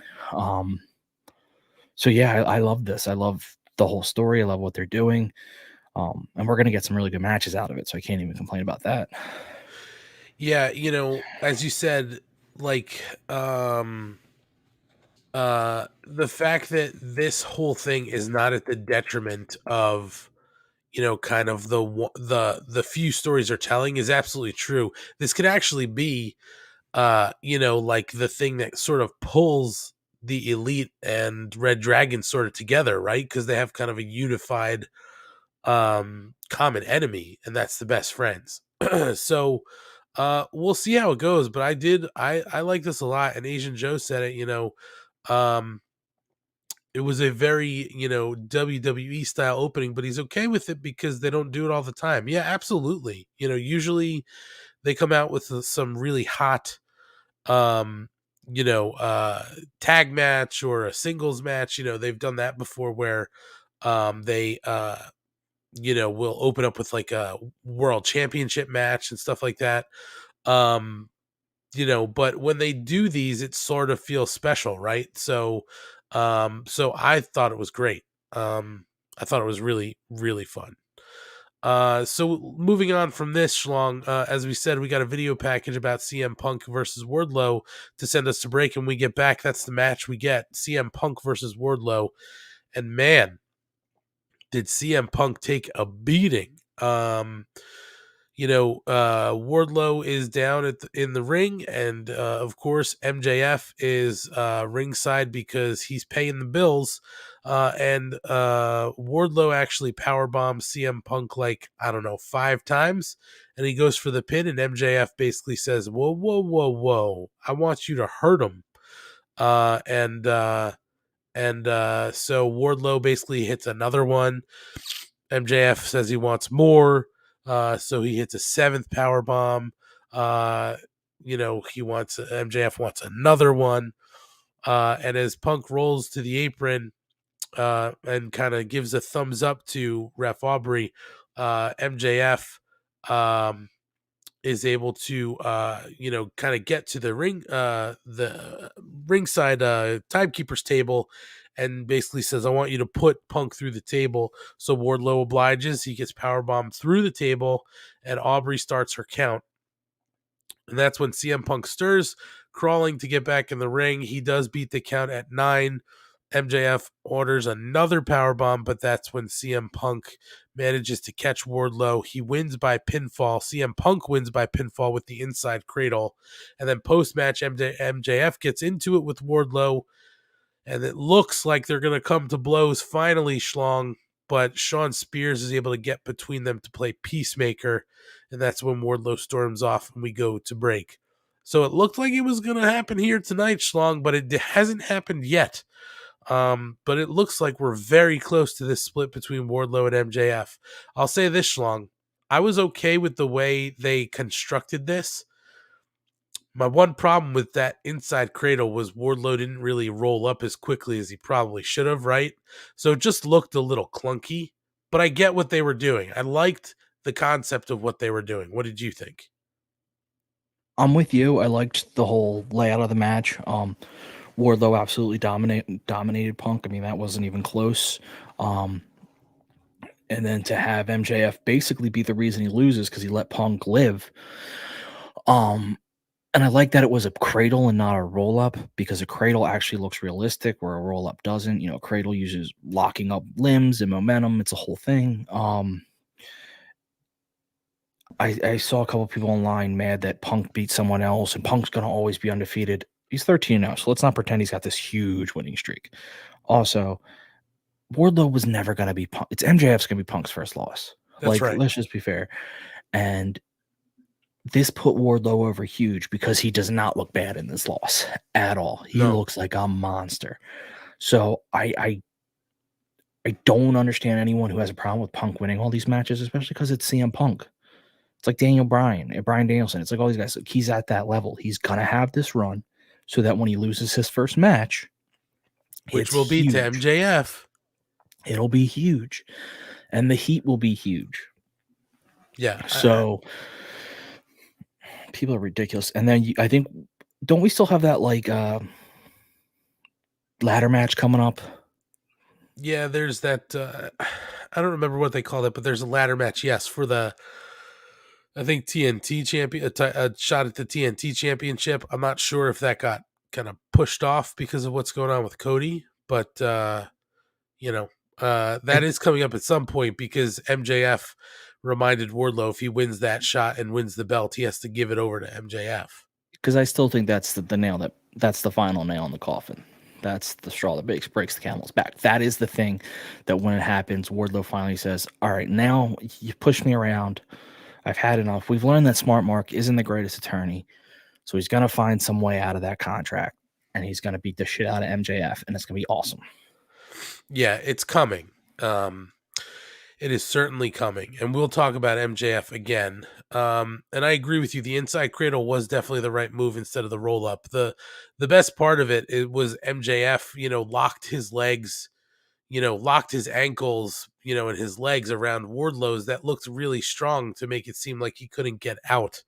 So yeah, I love this. I love the whole story. I love what they're doing. And we're going to get some really good matches out of it, so I can't even complain about that. Yeah, as you said, like, the fact that this whole thing is not at the detriment of, kind of the few stories they're telling is absolutely true. This could actually be, like the thing that sort of pulls the Elite and Red Dragon sort of together, right? Because they have kind of a unified common enemy, and that's the best friends. So we'll see how it goes, but I like this a lot, and Asian Joe said it, it was a very, WWE style opening, but he's okay with it because they don't do it all the time. Yeah, absolutely. Usually they come out with some really hot um tag match or a singles match. They've done that before where they will open up with like a world championship match and stuff like that. um but when they do these, it sort of feels special, right? So I thought it was great. I thought it was really, really fun. So moving on from this, Schlong, as we said, we got a video package about CM Punk versus Wardlow to send us to break, and we get back. That's the match we get: CM Punk versus Wardlow, and man, did CM Punk take a beating. Wardlow is down in the ring, and of course MJF is ringside because he's paying the bills. And Wardlow actually powerbombs CM Punk like, I don't know, 5 times, and he goes for the pin, and MJF basically says, "Whoa, whoa, whoa, whoa! I want you to hurt him." So Wardlow basically hits another one. MJF says he wants more. So he hits a 7th power bomb. MJF wants another one. And as Punk rolls to the apron and kind of gives a thumbs up to Ref Aubrey, MJF is able to kind of get to the ringside timekeeper's table, and basically says, "I want you to put Punk through the table." So Wardlow obliges. He gets powerbombed through the table, and Aubrey starts her count. And that's when CM Punk stirs, crawling to get back in the ring. He does beat the count at 9. MJF orders another powerbomb, but that's when CM Punk manages to catch Wardlow. He wins by pinfall. CM Punk wins by pinfall with the inside cradle. And then post-match, MJF gets into it with Wardlow, and it looks like they're going to come to blows finally, Schlong, but Sean Spears is able to get between them to play peacemaker, and that's when Wardlow storms off and we go to break. So it looked like it was going to happen here tonight, Schlong, but it hasn't happened yet. But it looks like we're very close to this split between Wardlow and MJF. I'll say this, Schlong. I was okay with the way they constructed this. My one problem with that inside cradle was Wardlow didn't really roll up as quickly as he probably should have, right? So it just looked a little clunky, but I get what they were doing. I liked the concept of what they were doing. What did you think? I'm with you. I liked the whole layout of the match. Wardlow absolutely dominated Punk. I mean, that wasn't even close. And then to have MJF basically be the reason he loses because he let Punk live. And I like that it was a cradle and not a roll-up, because a cradle actually looks realistic where a roll-up doesn't. A cradle uses locking up limbs and momentum. It's a whole thing. I saw a couple people online mad that Punk beat someone else, and Punk's going to always be undefeated. He's 13 now, so let's not pretend he's got this huge winning streak. Also, Wardlow was never going to be Punk. It's MJF's going to be Punk's first loss. That's right. Let's just be fair. And this put Wardlow over huge because he does not look bad in this loss at all. He looks like a monster. So I don't understand anyone who has a problem with Punk winning all these matches, especially because it's CM Punk. It's like Daniel Bryan and Bryan Danielson. It's like all these guys. He's at that level. He's going to have this run so that when he loses his first match, which will be to MJF, it'll be huge. And the heat will be huge. Yeah. So people are ridiculous. And then I think, don't we still have that ladder match coming up? Yeah, there's that. I don't remember what they call it, but there's a ladder match. Yes, for the, I think, TNT champion, a shot at the TNT championship. I'm not sure if that got kind of pushed off because of what's going on with Cody, but that is coming up at some point because MJF reminded Wardlow if he wins that shot and wins the belt, he has to give it over to MJF. Because I still think that's the nail that's the final nail in the coffin. That's the straw that breaks the camel's back. That is the thing that when it happens, Wardlow finally says, all right, now you push me around. I've had enough. We've learned that Smart Mark isn't the greatest attorney. So he's going to find some way out of that contract, and he's going to beat the shit out of MJF, and it's going to be awesome. Yeah, it's coming. It is certainly coming, and we'll talk about MJF again. And I agree with you. The inside cradle was definitely the right move instead of the roll up. The best part of it was MJF, locked his legs, locked his ankles, and his legs around Wardlow's. That looked really strong to make it seem like he couldn't get out.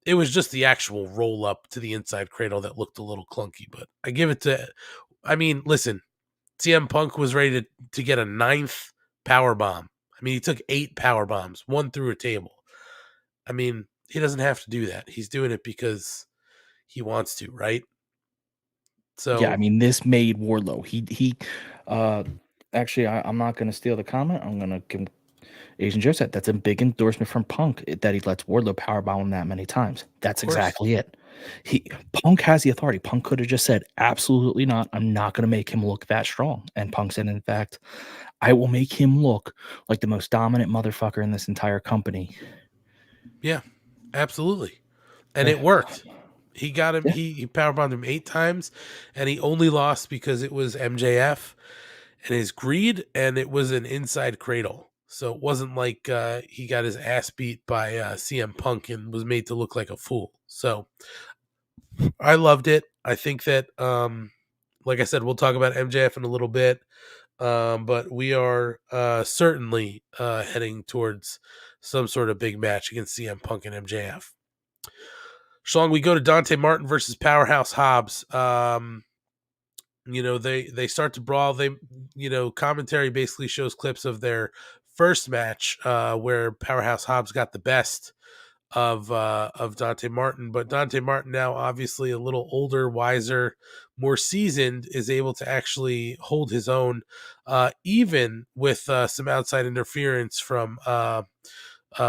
It was just the actual roll up to the inside cradle that looked a little clunky, but I give it to. I mean, listen, CM Punk was ready to get a 9th power bomb. I mean, he took 8 power bombs, 1 through a table. I mean, he doesn't have to do that. He's doing it because he wants to, right? So yeah, I mean, this made Wardlow. Actually, I'm not going to steal the comment. I'm going to give Asian Joe said that's a big endorsement from Punk that he lets Wardlow powerbomb him that many times. That's exactly it. Punk has the authority. Punk could have just said, absolutely not. I'm not going to make him look that strong. And Punk said, in fact, I will make him look like the most dominant motherfucker in this entire company. Yeah, absolutely. And it worked. He got him. Yeah. He powerbombed him 8 times, and he only lost because it was MJF and his greed, and it was an inside cradle. So it wasn't like he got his ass beat by CM Punk and was made to look like a fool. So I loved it. I think that, like I said, we'll talk about MJF in a little bit, but we are certainly heading towards some sort of big match against CM Punk and MJF. Schlong, we go to Dante Martin versus Powerhouse Hobbs. They start to brawl. Commentary basically shows clips of their first match where Powerhouse Hobbs got the best of Dante Martin, but Dante Martin, now obviously a little older, wiser, more seasoned, is able to actually hold his own, even with some outside interference from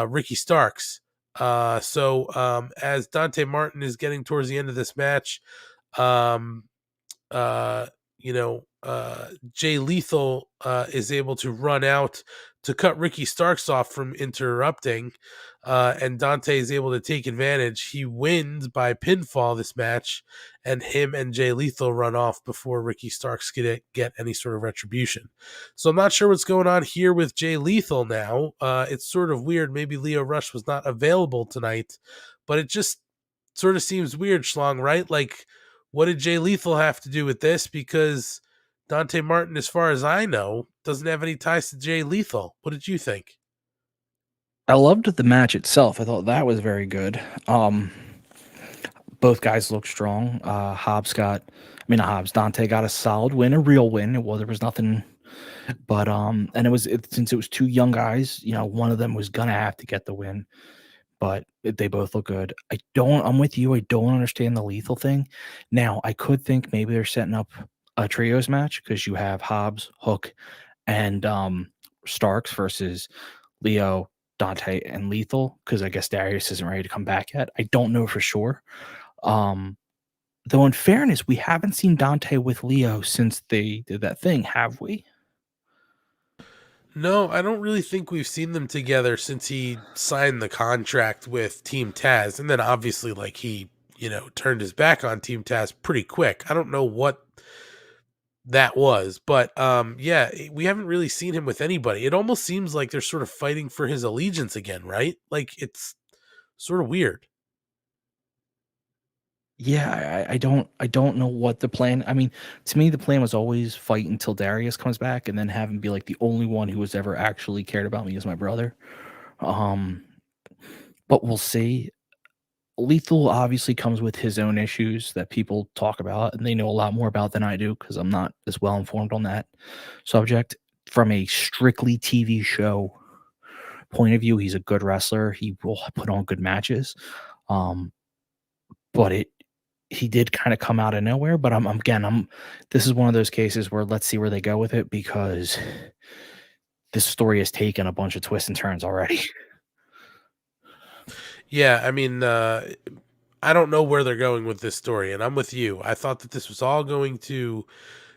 Ricky Starks. So as Dante Martin is getting towards the end of this match, Jay Lethal is able to run out to cut Ricky Starks off from interrupting, and Dante is able to take advantage. He wins by pinfall this match, and him and Jay Lethal run off before Ricky Starks could get any sort of retribution. So I'm not sure what's going on here with Jay Lethal now. It's sort of weird. Maybe Leo Rush was not available tonight, but it just sort of seems weird, Schlong, right? Like, what did Jay Lethal have to do with this? Because Dante Martin, as far as I know, doesn't have any ties to Jay Lethal. What did you think? I loved the match itself. I thought that was very good. Both guys looked strong. Dante got a solid win, a real win. There was nothing, but since it was 2 young guys, one of them was gonna have to get the win. But they both look good. I'm with you. I don't understand the Lethal thing. Now, I could think maybe they're setting up a trios match because you have Hobbs, Hook, and Starks versus Leo, Dante, and Lethal, because I guess Darius isn't ready to come back yet. I don't know for sure. Though in fairness, we haven't seen Dante with Leo since they did that thing, have we? No, I don't really think we've seen them together since he signed the contract with Team Taz. And then obviously, he, turned his back on Team Taz pretty quick. I don't know what that was, but we haven't really seen him with anybody. It almost seems like they're sort of fighting for his allegiance again, right? Like, it's sort of weird. Yeah, I don't know what the plan. I mean, to me, the plan was always fight until Darius comes back, and then have him be like the only one who has ever actually cared about me is my brother. But we'll see. Lethal obviously comes with his own issues that people talk about, and they know a lot more about than I do because I'm not as well informed on that subject. From a strictly TV show point of view, he's a good wrestler. He will put on good matches. But he did kind of come out of nowhere, but this is one of those cases where let's see where they go with it, because this story has taken a bunch of twists and turns already. Yeah, I mean, I don't know where they're going with this story, and I'm with you. I thought that this was all going to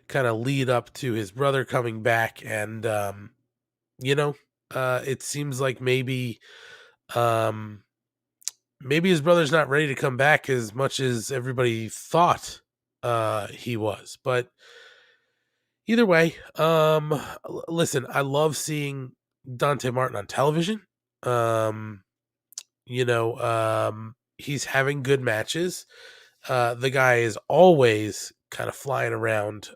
kind of lead up to his brother coming back, and it seems like um, maybe his brother's not ready to come back as much as everybody thought he was. But either way, listen, I love seeing Dante Martin on television. He's having good matches. The guy is always kind of flying around,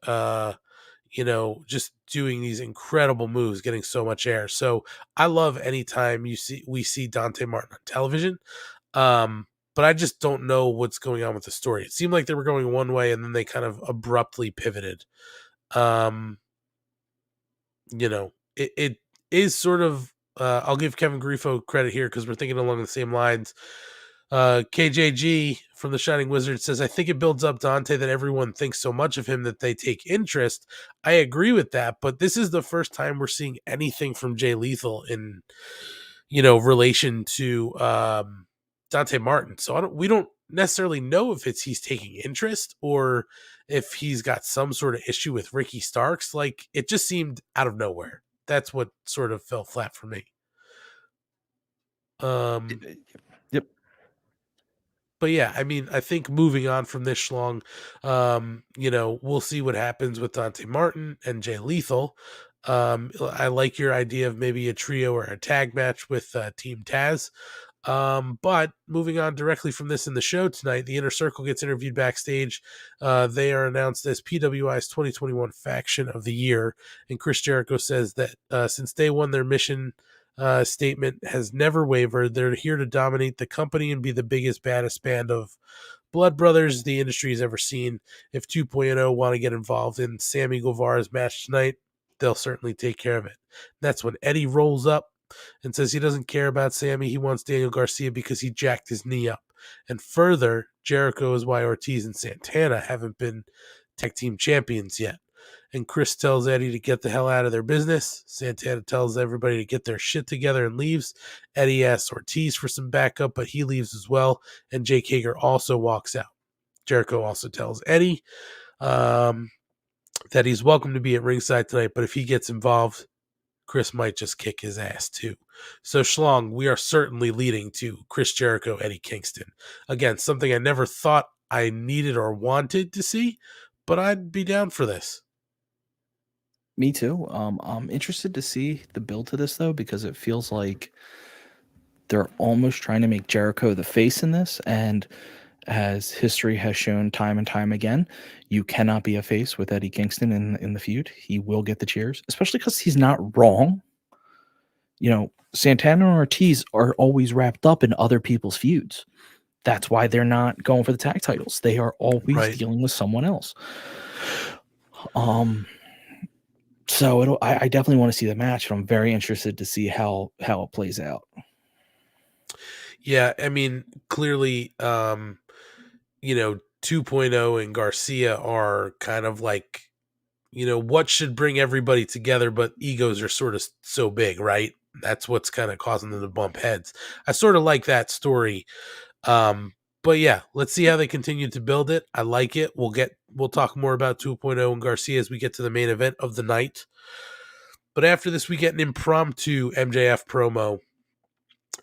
just doing these incredible moves, getting so much air. So I love anytime we see Dante Martin on television. But I just don't know what's going on with the story. It seemed like they were going one way and then they kind of abruptly pivoted. It is sort of, I'll give Kevin Grifo credit here because we're thinking along the same lines. KJG from the Shining Wizard says, I think it builds up Dante that everyone thinks so much of him that they take interest. I agree with that, but this is the first time we're seeing anything from Jay Lethal in, relation to Dante Martin. So we don't necessarily know if he's taking interest or if he's got some sort of issue with Ricky Starks. Like, it just seemed out of nowhere. That's what sort of fell flat for me. Yep. But yeah, I mean, I think moving on from this, Schlong, we'll see what happens with Dante Martin and Jay Lethal. I like your idea of maybe a trio or a tag match with Team Taz. But moving on directly from this in the show tonight, the Inner Circle gets interviewed backstage. They are announced as PWI's 2021 Faction of the Year. And Chris Jericho says that since day one, their mission statement has never wavered. They're here to dominate the company and be the biggest, baddest band of blood brothers the industry has ever seen. If 2.0 want to get involved in Sammy Guevara's match tonight, they'll certainly take care of it. That's when Eddie rolls up and says he doesn't care about Sammy. He wants Daniel Garcia because he jacked his knee up. And further, Jericho is why Ortiz and Santana haven't been tag team champions yet. And Chris tells Eddie to get the hell out of their business. Santana tells everybody to get their shit together and leaves. Eddie asks Ortiz for some backup, but he leaves as well. And Jake Hager also walks out. Jericho also tells Eddie that he's welcome to be at ringside tonight, but if he gets involved, Chris might just kick his ass too. So Schlong, we are certainly leading to Chris Jericho, Eddie Kingston. Again, something I never thought I needed or wanted to see, but I'd be down for this. Me too. I'm interested to see the build to this though, because it feels like they're almost trying to make Jericho the face in this, and as history has shown time and time again, you cannot be a face with Eddie Kingston in the feud. He will get the cheers, especially because he's not wrong. Santana and Ortiz are always wrapped up in other people's feuds. That's why they're not going for the tag titles. They are always dealing with someone else. So I definitely want to see the match, and I'm very interested to see how it plays out. Yeah, I mean, clearly, 2.0 and Garcia are kind of like, what should bring everybody together, but egos are sort of so big, right? That's what's kind of causing them to bump heads. I sort of like that story. But yeah, let's see how they continue to build it. I like it. We'll talk more about 2.0 and Garcia as we get to the main event of the night. But after this, we get an impromptu MJF promo.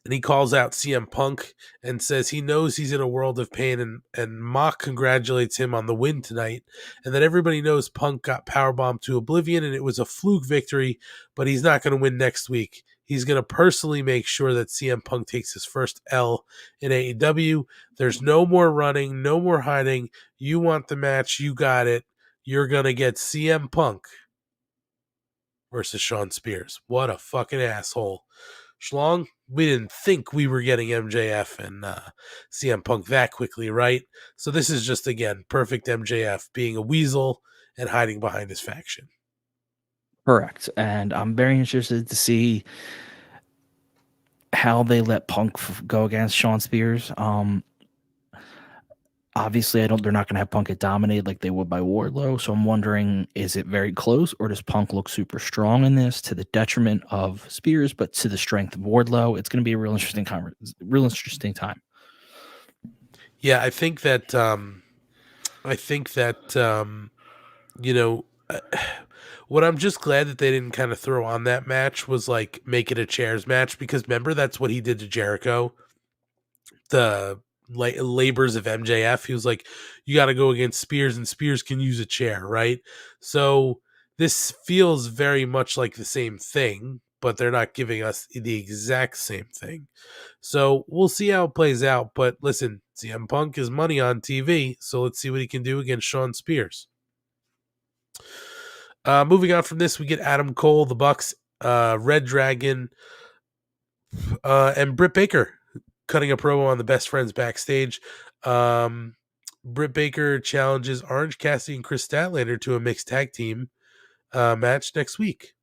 And he calls out CM Punk and says he knows he's in a world of pain, and Mock congratulates him on the win tonight, and that everybody knows Punk got powerbombed to oblivion and it was a fluke victory, but he's not going to win next week. He's going to personally make sure that CM Punk takes his first L in AEW. There's no more running, no more hiding. You want the match, you got it. You're going to get CM Punk versus Shawn Spears. What a fucking asshole. Schlong, we didn't think we were getting MJF and CM Punk that quickly, right? So this is just, again, perfect MJF being a weasel and hiding behind his faction. Correct. And I'm very interested to see how they let Punk go against Shawn Spears. Obviously, they're not going to have Punk get dominated like they would by Wardlow. So I'm wondering, is it very close, or does Punk look super strong in this to the detriment of Spears, but to the strength of Wardlow? It's going to be a real interesting time. Yeah, I think that you know, what I'm just glad that they didn't kind of throw on that match was like make it a chairs match, because remember that's what he did to Jericho, the labors of MJF. He was like, you got to go against Spears, and Spears can use a chair, right? So this feels very much like the same thing, but they're not giving us the exact same thing. So we'll see how it plays out. But listen, CM Punk is money on TV, so let's see what he can do against Shawn Spears. Moving on from this, we get Adam Cole, the Bucks, Red Dragon, and Britt Baker cutting a promo on the Best Friends backstage. Britt Baker challenges Orange Cassidy and Chris Statlander to a mixed tag team match next week.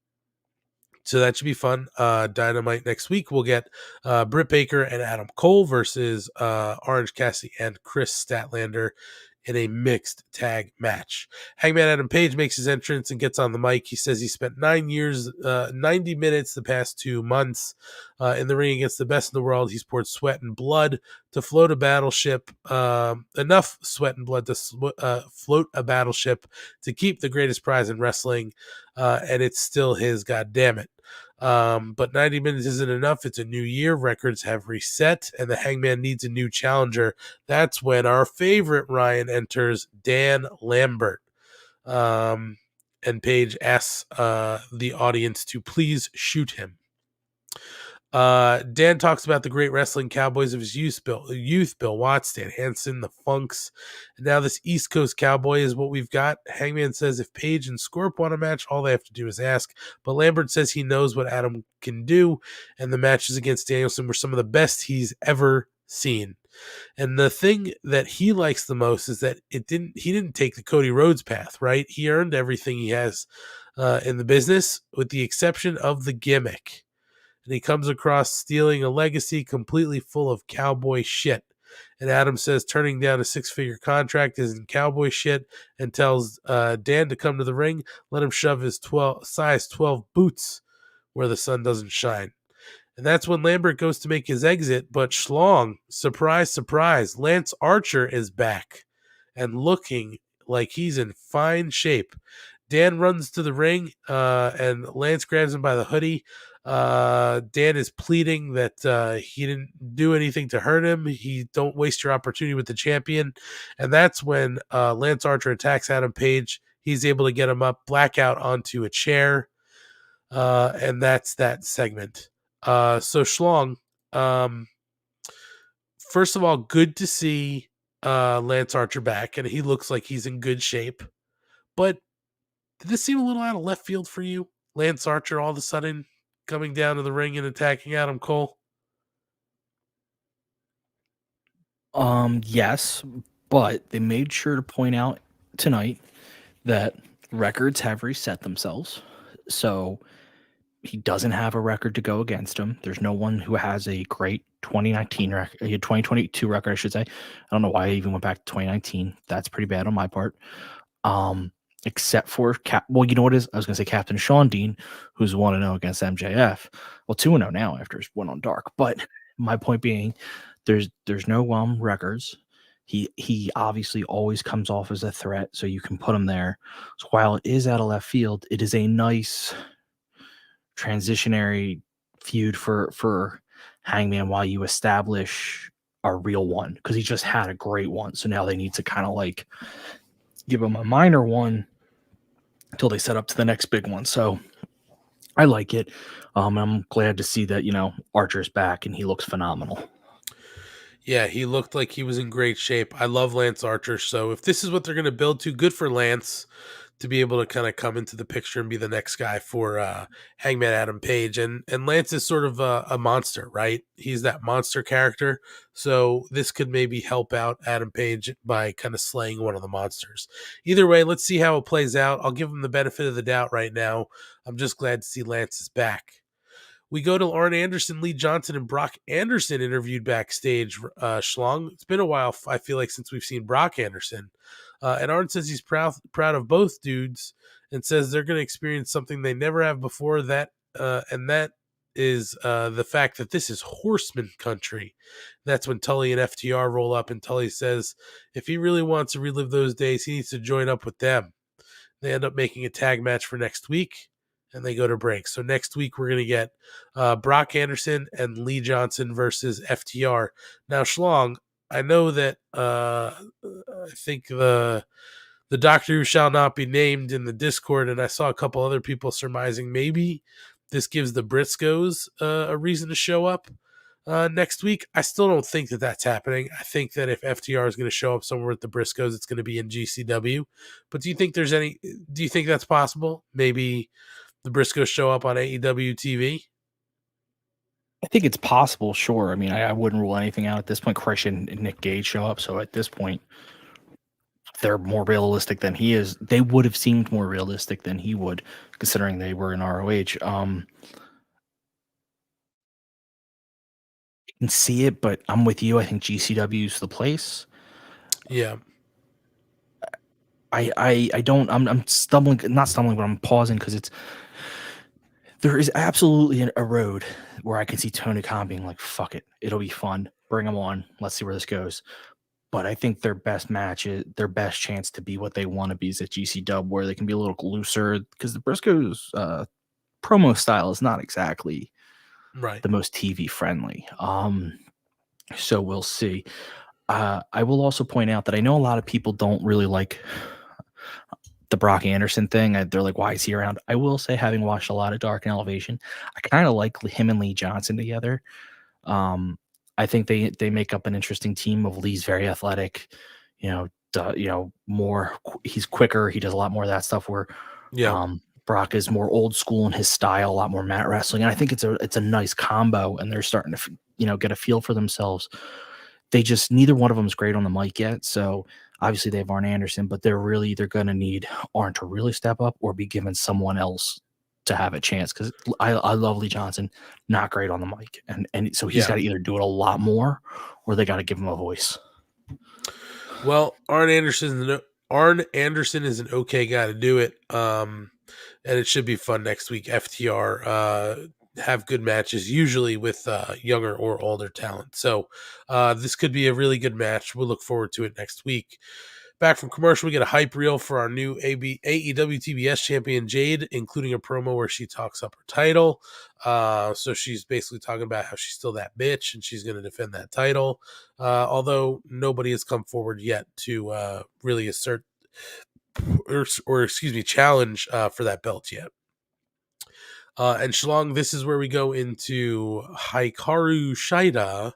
So that should be fun. Dynamite next week, we'll get Britt Baker and Adam Cole versus Orange Cassidy and Chris Statlander in a mixed tag match. Hangman Adam Page makes his entrance and gets on the mic. He says he spent 90 minutes the past 2 months in the ring against the best in the world. He's poured sweat and blood to float a battleship, enough sweat and blood to float a battleship to keep the greatest prize in wrestling, and it's still his, goddammit. But 90 minutes isn't enough. It's a new year. Records have reset, and the Hangman needs a new challenger. That's when our favorite Ryan enters, Dan Lambert. And Paige asks the audience to please shoot him. Dan talks about the great wrestling cowboys of his youth, Bill Watts, Stan Hansen, the Funks, and now this East Coast cowboy is what we've got. Hangman says if Paige and Scorp want a match, all they have to do is ask, but Lambert says he knows what Adam can do, and the matches against Danielson were some of the best he's ever seen. And the thing that he likes the most is that he didn't take the Cody Rhodes path, right? He earned everything he has in the business, with the exception of the gimmick. And he comes across stealing a legacy completely full of cowboy shit. And Adam says turning down a 6-figure contract isn't cowboy shit, and tells Dan to come to the ring, let him shove his size 12 boots where the sun doesn't shine. And that's when Lambert goes to make his exit, but Schlong, surprise, surprise, Lance Archer is back and looking like he's in fine shape. Dan runs to the ring, and Lance grabs him by the hoodie. Dan is pleading that he didn't do anything to hurt him. He don't waste your opportunity with the champion. And that's when Lance Archer attacks Adam Page. He's able to get him up, blackout onto a chair. And that's that segment. So Schlong, first of all, good to see Lance Archer back, and he looks like he's in good shape. But did this seem a little out of left field for you? Lance Archer all of a sudden coming down to the ring and attacking Adam Cole? Yes, but they made sure to point out tonight that records have reset themselves. So he doesn't have a record to go against him. There's no one who has a great 2019 record, 2022 record, I should say. I don't know why I even went back to 2019. That's pretty bad on my part. Except for well, you know what it is? I was going to say Captain Sean Dean, who's 1-0 against MJF. Well, 2-0 now after his win on Dark. But my point being, there's no records. He obviously always comes off as a threat, so you can put him there. So while it is out of left field, it is a nice transitionary feud for Hangman while you establish a real one, because he just had a great one. So now they need to kind of like give him a minor one until they set up to the next big one. So I like it. I'm glad to see that, Archer's back and he looks phenomenal. Yeah, he looked like he was in great shape. I love Lance Archer. So if this is what they're going to build to, good for Lance to be able to kind of come into the picture and be the next guy for Hangman Adam Page. And Lance is sort of a monster, right? He's that monster character. So this could maybe help out Adam Page by kind of slaying one of the monsters. Either way, let's see how it plays out. I'll give him the benefit of the doubt right now. I'm just glad to see Lance is back. We go to Arn Anderson, Lee Johnson, and Brock Anderson interviewed backstage. Schlong, it's been a while, I feel like, since we've seen Brock Anderson. And Arn says he's proud of both dudes, and says they're going to experience something they never have before. That is the fact that this is Horseman country. That's when Tully and FTR roll up, and Tully says if he really wants to relive those days, he needs to join up with them. They end up making a tag match for next week, and they go to break. So next week we're going to get Brock Anderson and Lee Johnson versus FTR. Now, Schlong, I know that I think the Doctor Who shall not be named in the Discord, and I saw a couple other people surmising maybe this gives the Briscoes a reason to show up next week. I still don't think that that's happening. I think that if FTR is going to show up somewhere with the Briscoes, it's going to be in GCW. But do you think that's possible? Maybe the Briscoes show up on AEW TV? I think it's possible, sure. I mean, I wouldn't rule anything out at this point. Christian and Nick Gage show up, so at this point, they're more realistic than he is. They would have seemed more realistic than he would, considering they were in ROH. I can see it, but I'm with you. I think GCW is the place. Yeah. I'm stumbling, not stumbling, but I'm pausing because there is absolutely a road where I can see Tony Khan being like, fuck it, it'll be fun. Bring them on. Let's see where this goes. But I think their best match is their best chance to be what they want to be is at GCW, where they can be a little looser, because the Briscoes promo style is not exactly right the most TV friendly. So we'll see. I will also point out that I know a lot of people don't really like the Brock Anderson thing. They're like, why is he around? I will say, having watched a lot of Dark and Elevation, I kind of like him and Lee Johnson together. I think they make up an interesting team. Of Lee's very athletic, more. He's quicker. He does a lot more of that stuff. Where Brock is more old school in his style, a lot more mat wrestling. And I think it's a nice combo. And they're starting to get a feel for themselves. They just, neither one of them is great on the mic yet. So obviously they have Arn Anderson, but they're really either going to need Arn to really step up or be given someone else to have a chance, because I love Lee Johnson, not great on the mic, and so he's got to either do it a lot more or they got to give him a voice. Well, Arn Anderson is an okay guy to do it, and it should be fun next week. FTR have good matches usually with younger or older talent, so this could be a really good match. We'll look forward to it next week. Back from commercial, we get a hype reel for our new AEW TBS champion, Jade, including a promo where she talks up her title. So she's basically talking about how she's still that bitch and she's going to defend that title. Although nobody has come forward yet to really assert or challenge for that belt yet. And Schlong, this is where we go into Hikaru Shida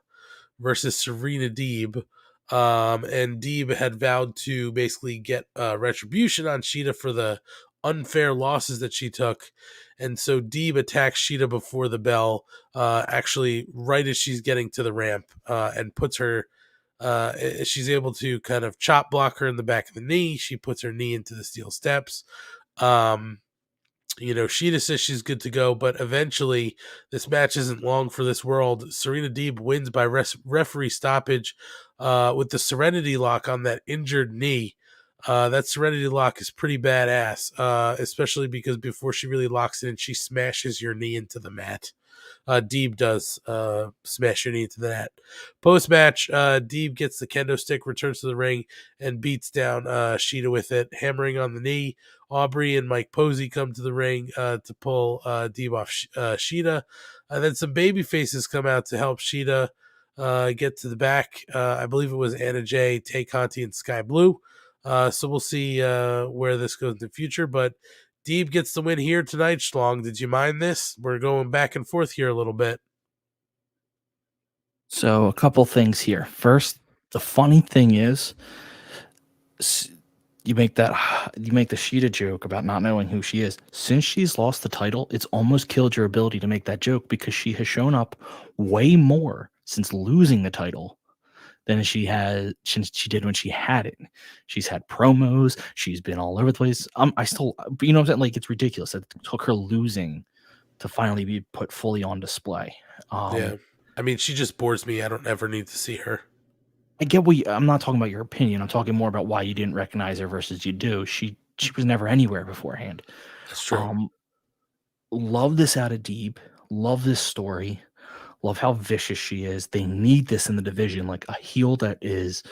versus Serena Deeb. And Deeb had vowed to basically get retribution on Shida for the unfair losses that she took. And so Deeb attacks Shida before the bell, actually right as she's getting to the ramp, and puts her, she's able to kind of chop block her in the back of the knee. She puts her knee into the steel steps. Shida says she's good to go, but eventually this match isn't long for this world. Serena Deeb wins by referee stoppage with the Serenity Lock on that injured knee. That Serenity Lock is pretty badass, especially because before she really locks it in, she smashes your knee into the mat. Deeb does smash your knee into the mat. Post-match, Deeb gets the kendo stick, returns to the ring, and beats down Shida with it, hammering on the knee. Aubrey and Mike Posey come to the ring to pull Deeb off Shida. And then some baby faces come out to help Shida get to the back. I believe it was Anna Jay, Tay Conti, and Sky Blue. So we'll see where this goes in the future. But Deeb gets the win here tonight, Schlong. Did you mind this? We're going back and forth here a little bit. So a couple things here. First, the funny thing is, you make the Shida joke about not knowing who she is. Since she's lost the title, it's almost killed your ability to make that joke, because she has shown up way more since losing the title than she did when she had it. She's had promos. She's been all over the place. But you know what I'm saying? Like, it's ridiculous. It took her losing to finally be put fully on display. Yeah. I mean, she just bores me. I don't ever need to see her. I get I'm not talking about your opinion. I'm talking more about why you didn't recognize her versus you do. She was never anywhere beforehand. That's true. Love this out of Deeb. Love this story. Love how vicious she is. They need this in the division, like a heel that is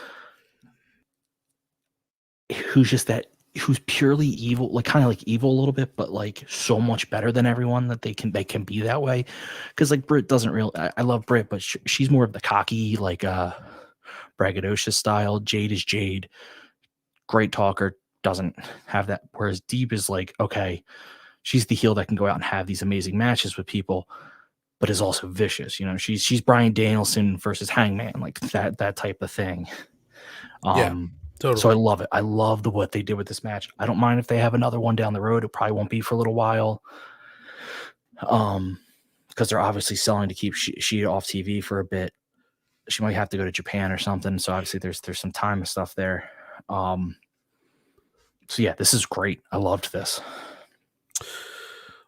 who's purely evil, like kind of like evil a little bit, but like so much better than everyone that they can be that way. Because like Britt doesn't really, I love Britt, but she's more of the cocky, like braggadocious style. Jade is Jade, great talker, doesn't have that. Whereas Deep is like, okay, she's the heel that can go out and have these amazing matches with people, but is also vicious. You know, she's Bryan Danielson versus Hangman, like that type of thing. Yeah, totally. So I love it. I love what they did with this match. I don't mind if they have another one down the road. It probably won't be for a little while. Because they're obviously selling to keep she off TV for a bit. She might have to go to Japan or something. So obviously there's some time and stuff there. So yeah, this is great. I loved this.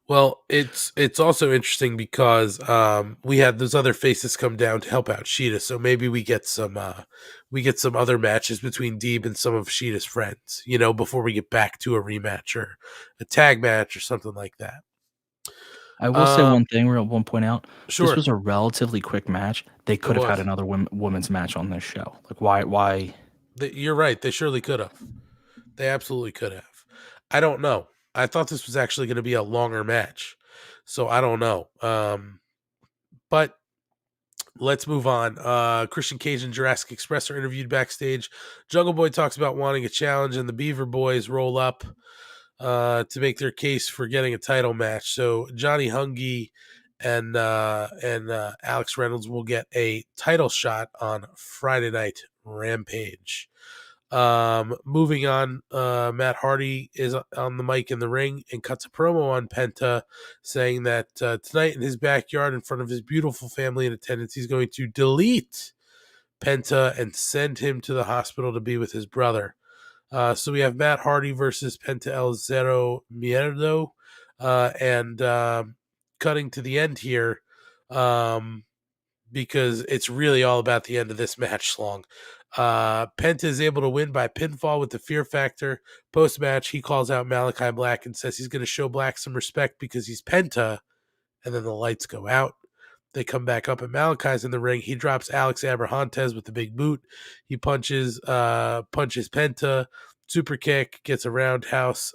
Well, it's also interesting because we had those other faces come down to help out Sheeta, so maybe we get some other matches between Deeb and some of Sheeta's friends, you know, before we get back to a rematch or a tag match or something like that. I will say one thing, I want to point out. Sure. This was a relatively quick match. They could have had another women's match on this show. Like why? You're right. They surely could have. They absolutely could have. I don't know. I thought this was actually going to be a longer match, so I don't know. But let's move on. Christian Cage and Jurassic Express are interviewed backstage. Jungle Boy talks about wanting a challenge, and the Beaver Boys roll up to make their case for getting a title match. So Johnny Hungy and Alex Reynolds will get a title shot on Friday Night Rampage. Moving on, Matt Hardy is on the mic in the ring and cuts a promo on Penta, saying that tonight in his backyard in front of his beautiful family in attendance, he's going to delete Penta and send him to the hospital to be with his brother. So we have Matt Hardy versus Penta Alzero Mierdo, and cutting to the end here, because it's really all about the end of this match, Schlong. Penta is able to win by pinfall with the Fear Factor. Post-match, he calls out Malachi Black and says he's going to show Black some respect because he's Penta, and then the lights go out. They come back up, and Malachi's in the ring. He drops Alex Abrahantes with the big boot. He punches Penta, super kick, gets a roundhouse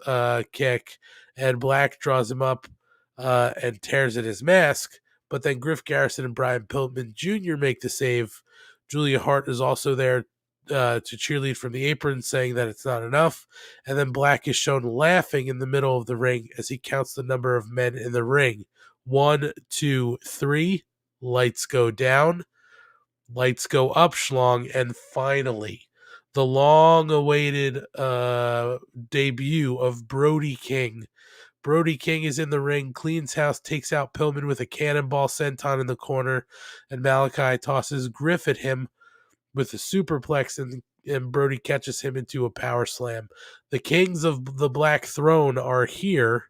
kick, and Black draws him up and tears at his mask. But then Griff Garrison and Brian Pillman Jr. make the save. Julia Hart is also there to cheerlead from the apron, saying that it's not enough. And then Black is shown laughing in the middle of the ring as he counts the number of men in the ring. 1, 2, 3. Lights go down. Lights go up, Schlong. And finally, the long-awaited debut of Brody King. Brody King is in the ring, cleans house, takes out Pillman with a cannonball senton in the corner, and Malachi tosses Griff at him with a superplex, and Brody catches him into a power slam. The Kings of the Black Throne are here,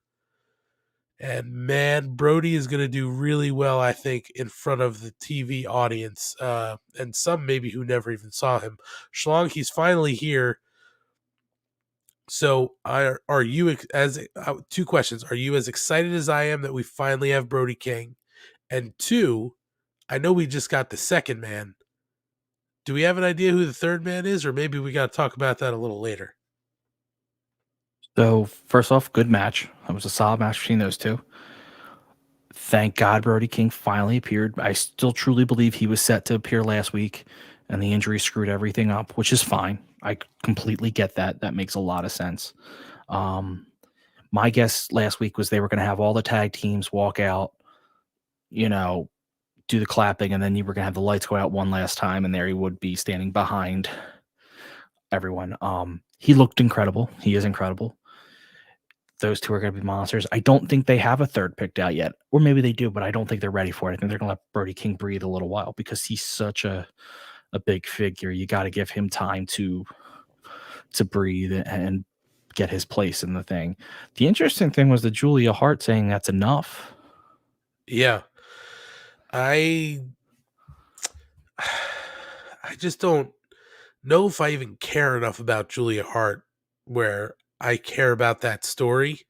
and man, Brody is going to do really well, I think, in front of the TV audience, and some maybe who never even saw him. Schlong, he's finally here. So are you two questions. Are you as excited as I am that we finally have Brody King? And two, I know we just got the second man. Do we have an idea who the third man is? Or maybe we got to talk about that a little later. So first off, good match. It was a solid match between those two. Thank God Brody King finally appeared. I still truly believe he was set to appear last week, and the injury screwed everything up, which is fine. I completely get that. That makes a lot of sense. My guess last week was they were going to have all the tag teams walk out, you know, do the clapping, and then you were going to have the lights go out one last time, and there he would be standing behind everyone. He looked incredible. He is incredible. Those two are going to be monsters. I don't think they have a third picked out yet, or maybe they do, but I don't think they're ready for it. I think they're going to let Brody King breathe a little while because he's such a big figure. You got to give him time to breathe and get his place in the thing. The interesting thing was the Julia Hart saying that's enough. Yeah. I just don't know if I even care enough about Julia Hart where I care about that story.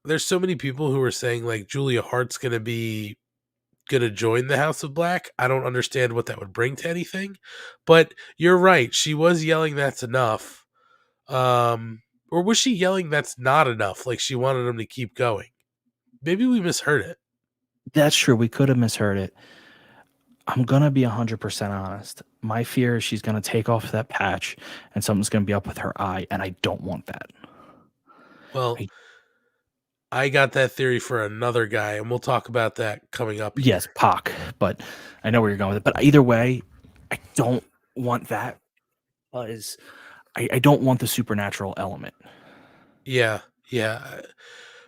There's so many people who are saying like Julia Hart's gonna join the House of Black. I don't understand what that would bring to anything, but you're right. She was yelling that's enough. Or was she yelling that's not enough? Like she wanted him to keep going. Maybe we misheard it. That's true. We could have misheard it. I'm going to be 100% honest. My fear is she's going to take off that patch and something's going to be up with her eye, and I don't want that. Well, I got that theory for another guy, and we'll talk about that coming up. Yes, Pac, but I know where you're going with it. But either way, I don't want that because I don't want the supernatural element. Yeah.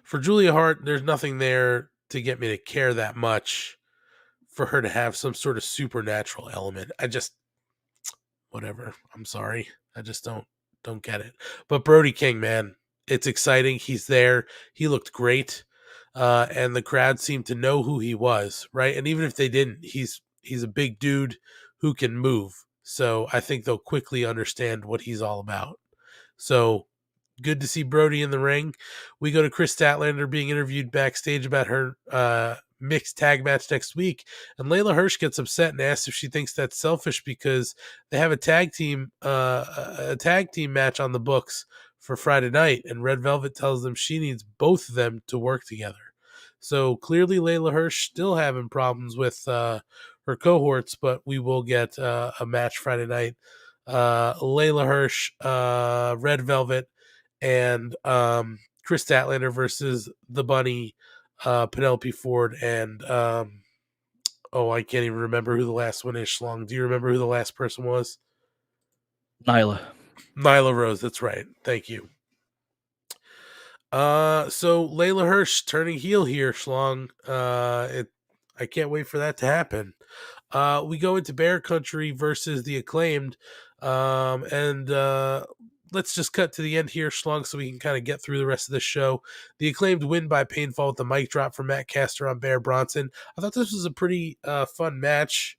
For Julia Hart, there's nothing there to get me to care that much for her to have some sort of supernatural element. Whatever. I'm sorry. I just don't get it. But Brody King, man, it's exciting. He's there. He looked great. And the crowd seemed to know who he was, right? And even if they didn't, he's a big dude who can move. So I think they'll quickly understand what he's all about. So good to see Brody in the ring. We go to Chris Statlander being interviewed backstage about her mixed tag match next week, and Layla Hirsch gets upset and asks if she thinks that's selfish because they have a tag team match on the books for Friday night, and Red Velvet tells them she needs both of them to work together. So clearly Layla Hirsch still having problems with her cohorts, but we will get a match Friday night. Layla Hirsch, Red Velvet, and Chris Statlander versus the Bunny, Penelope Ford, and I can't even remember who the last one is. Schlong, do you remember who the last person was? Nyla Rose, that's right. Thank you. So Layla Hirsch turning heel here, Schlong. I can't wait for that to happen. We go into Bear Country versus the Acclaimed, and let's just cut to the end here, Schlong, so we can kind of get through the rest of the show. The Acclaimed win by pinfall with the mic drop from Matt Caster on Bear Bronson. I thought this was a pretty fun match.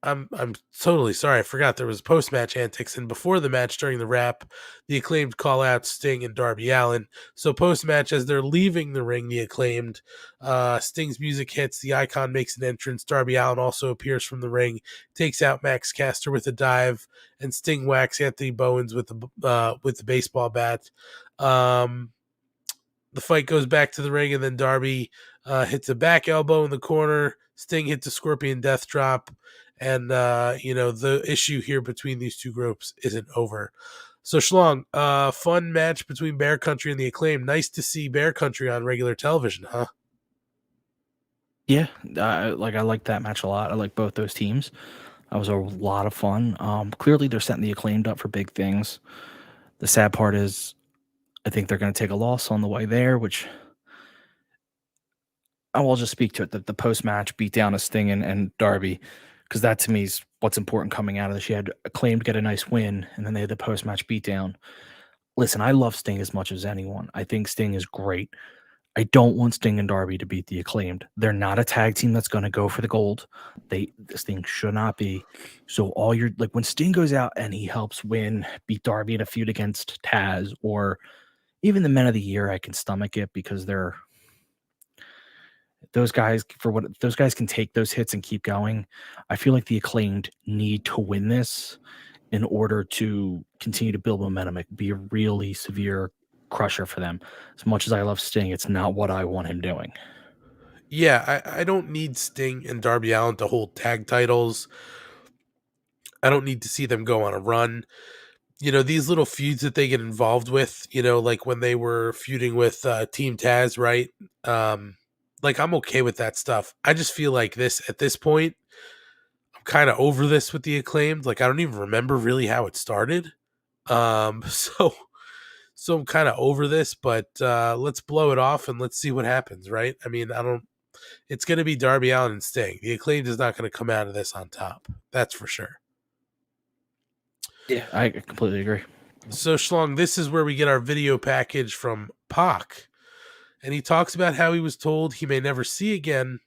I'm totally sorry. I forgot there was post-match antics, and before the match, during the rap, the Acclaimed call out Sting and Darby Allin. So post-match, as they're leaving the ring, the Acclaimed, Sting's music hits, the Icon makes an entrance, Darby Allin also appears from the ring, takes out Max Caster with a dive, and Sting whacks Anthony Bowens with the baseball bat. The fight goes back to the ring, and then Darby hits a back elbow in the corner. Sting hits a Scorpion Death Drop. And, the issue here between these two groups isn't over. So, Schlong, fun match between Bear Country and the Acclaim. Nice to see Bear Country on regular television, huh? Yeah, I like that match a lot. I like both those teams. That was a lot of fun. Clearly, they're setting the Acclaimed up for big things. The sad part is I think they're going to take a loss on the way there, which I will just speak to it. The post-match beatdown of Sting and Darby, because that to me is what's important coming out of this. She had Acclaimed get a nice win, and then they had the post-match beatdown. Listen, I love Sting as much as anyone. I think Sting is great. I don't want Sting and Darby to beat the Acclaimed. They're not a tag team that's going to go for the gold. This thing should not be. So when Sting goes out and he helps beat Darby in a feud against Taz, or even the Men of the Year, I can stomach it because those guys can take those hits and keep going. I feel like the Acclaimed need to win this in order to continue to build momentum. It could be a really severe crusher for them. As much as I love Sting, it's not what I want him doing. Yeah, I don't need Sting and Darby Allin to hold tag titles. I don't need to see them go on a run. These little feuds that they get involved with, like when they were feuding with Team Taz, right? I'm okay with that stuff. I just feel like at this point, I'm kind of over this with the Acclaimed. I don't even remember really how it started. So I'm kind of over this, but let's blow it off and let's see what happens, right? I mean, it's going to be Darby Allin and Sting. The Acclaimed is not going to come out of this on top. That's for sure. Yeah, I completely agree. So, Schlong, this is where we get our video package from Pac. And he talks about how he was told he may never see again,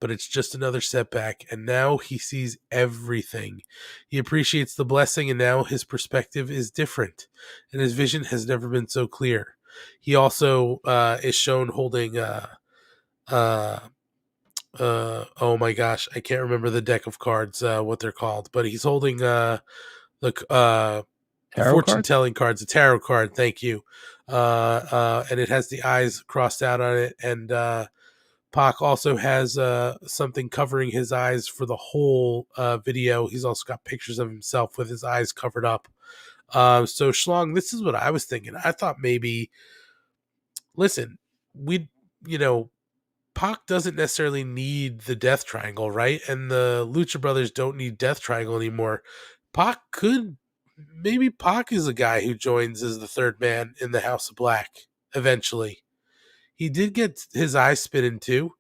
but it's just another setback, and now he sees everything. He appreciates the blessing, and now his perspective is different, and his vision has never been so clear. He also is shown holding oh my gosh, I can't remember the deck of cards, what they're called, but he's holding the fortune telling cards, a tarot card. Thank you. And it has the eyes crossed out on it. And Pac also has something covering his eyes for the whole video. He's also got pictures of himself with his eyes covered up. So Schlong, this is what I was thinking. I thought maybe, listen, Pac doesn't necessarily need the Death Triangle, right? And the Lucha Brothers don't need Death Triangle anymore. Pac is a guy who joins as the third man in the House of Black eventually. He did get his eyes spit in too.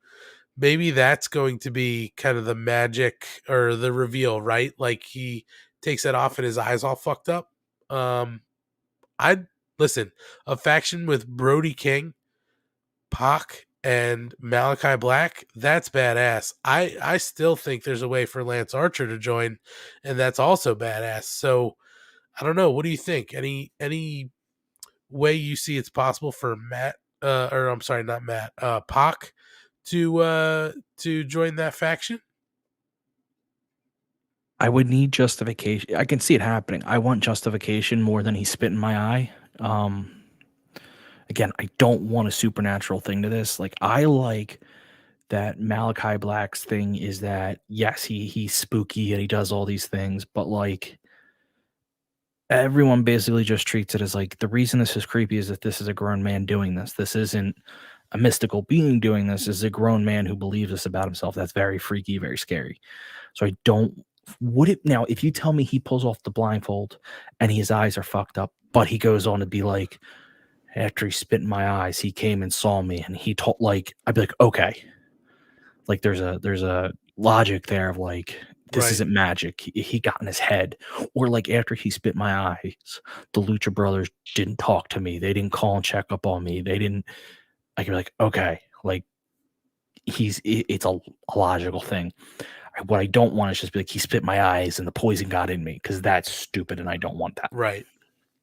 Maybe that's going to be kind of the magic or the reveal, right? Like he takes that off and his eyes all fucked up. I'd listen, a faction with Brody King, Pac, and Malachi Black, that's badass. I still think there's a way for Lance Archer to join, and that's also badass. So I don't know. What do you think? Any way you see it's possible for Matt, or I'm sorry, not Matt, Pac to join that faction? I would need justification. I can see it happening. I want justification more than he spit in my eye. Again, I don't want a supernatural thing to this. Like, I like that Malachi Black's thing is that, yes, he's spooky and he does all these things, but like everyone basically just treats it as like, the reason this is creepy is that this is a grown man doing this. This isn't a mystical being doing this. This is a grown man who believes this about himself. That's very freaky, very scary. So I don't, now, if you tell me he pulls off the blindfold and his eyes are fucked up, but he goes on to be like, after he spit in my eyes, he came and saw me and he told, like, I'd be like, okay. Like there's a logic there of like, this isn't magic. He got in his head. Or like after he spit my eyes, the Lucha Brothers didn't talk to me. They didn't call and check up on me. They didn't, like, you're like, okay, like it's a logical thing. What I don't want is just be like, he spit my eyes and the poison got in me, because that's stupid and I don't want that. Right.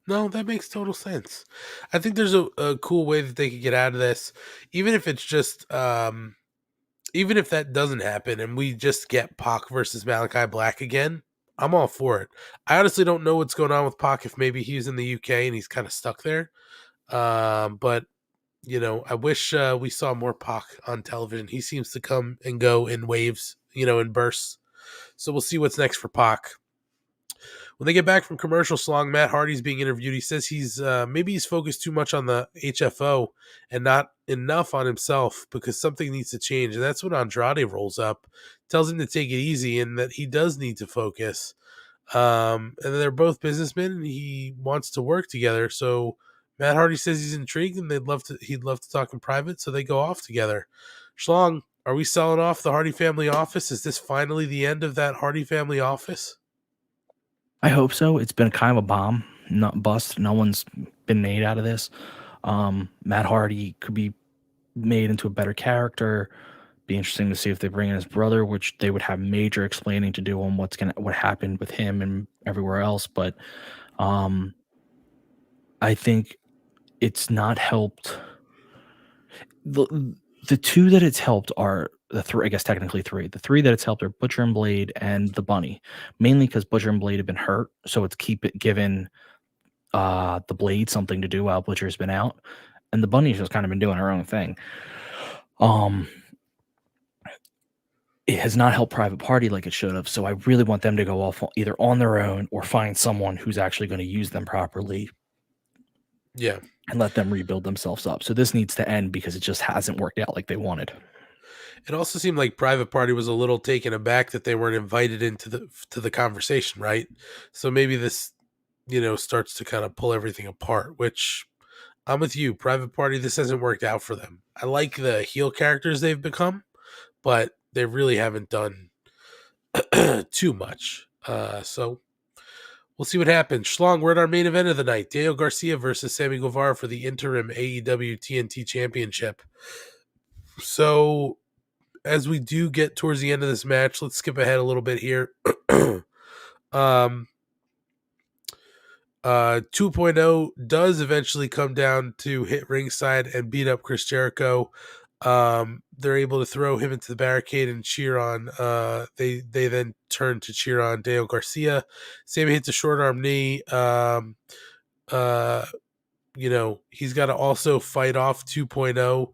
No, that makes total sense. I think there's a cool way that they could get out of this, even if it's just, even if that doesn't happen and we just get Pac versus Malachi Black again, I'm all for it. I honestly don't know what's going on with Pac, if maybe he's in the UK and he's kind of stuck there. But, I wish we saw more Pac on television. He seems to come and go in waves, in bursts. So we'll see what's next for Pac. When they get back from commercial, Schlong, Matt Hardy's being interviewed. He says he's focused too much on the HFO and not enough on himself, because something needs to change. And that's when Andrade rolls up, tells him to take it easy and that he does need to focus. And they're both businessmen and he wants to work together. So Matt Hardy says he's intrigued and he'd love to talk in private. So they go off together. Schlong, are we selling off the Hardy family office? Is this finally the end of that Hardy family office? I hope so. It's been kind of a bomb, not bust. No one's been made out of this. Matt Hardy could be made into a better character. Be interesting to see if they bring in his brother, which they would have major explaining to do on what happened with him and everywhere else. But I think it's not helped. The two that it's helped are the three, I guess technically three. The three that it's helped are Butcher and Blade and the Bunny, mainly because Butcher and Blade have been hurt. So it's given the Blade something to do while Butcher's been out. And the Bunny's just kind of been doing her own thing. It has not helped Private Party like it should have. So I really want them to go off either on their own or find someone who's actually going to use them properly. Yeah. And let them rebuild themselves up. So this needs to end because it just hasn't worked out like they wanted. It also seemed like Private Party was a little taken aback that they weren't invited into the conversation, right? So maybe this, starts to kind of pull everything apart, which I'm with you. Private Party, this hasn't worked out for them. I like the heel characters they've become, but they really haven't done too much. So we'll see what happens. Schlong, we're at our main event of the night. Daniel Garcia versus Sammy Guevara for the interim AEW TNT Championship. So as we do get towards the end of this match, let's skip ahead a little bit here. 2.0 does eventually come down to hit ringside and beat up Chris Jericho. They're able to throw him into the barricade and cheer on. They then turn to cheer on Daniel Garcia. Sammy hits a short arm knee. He's got to also fight off 2.0.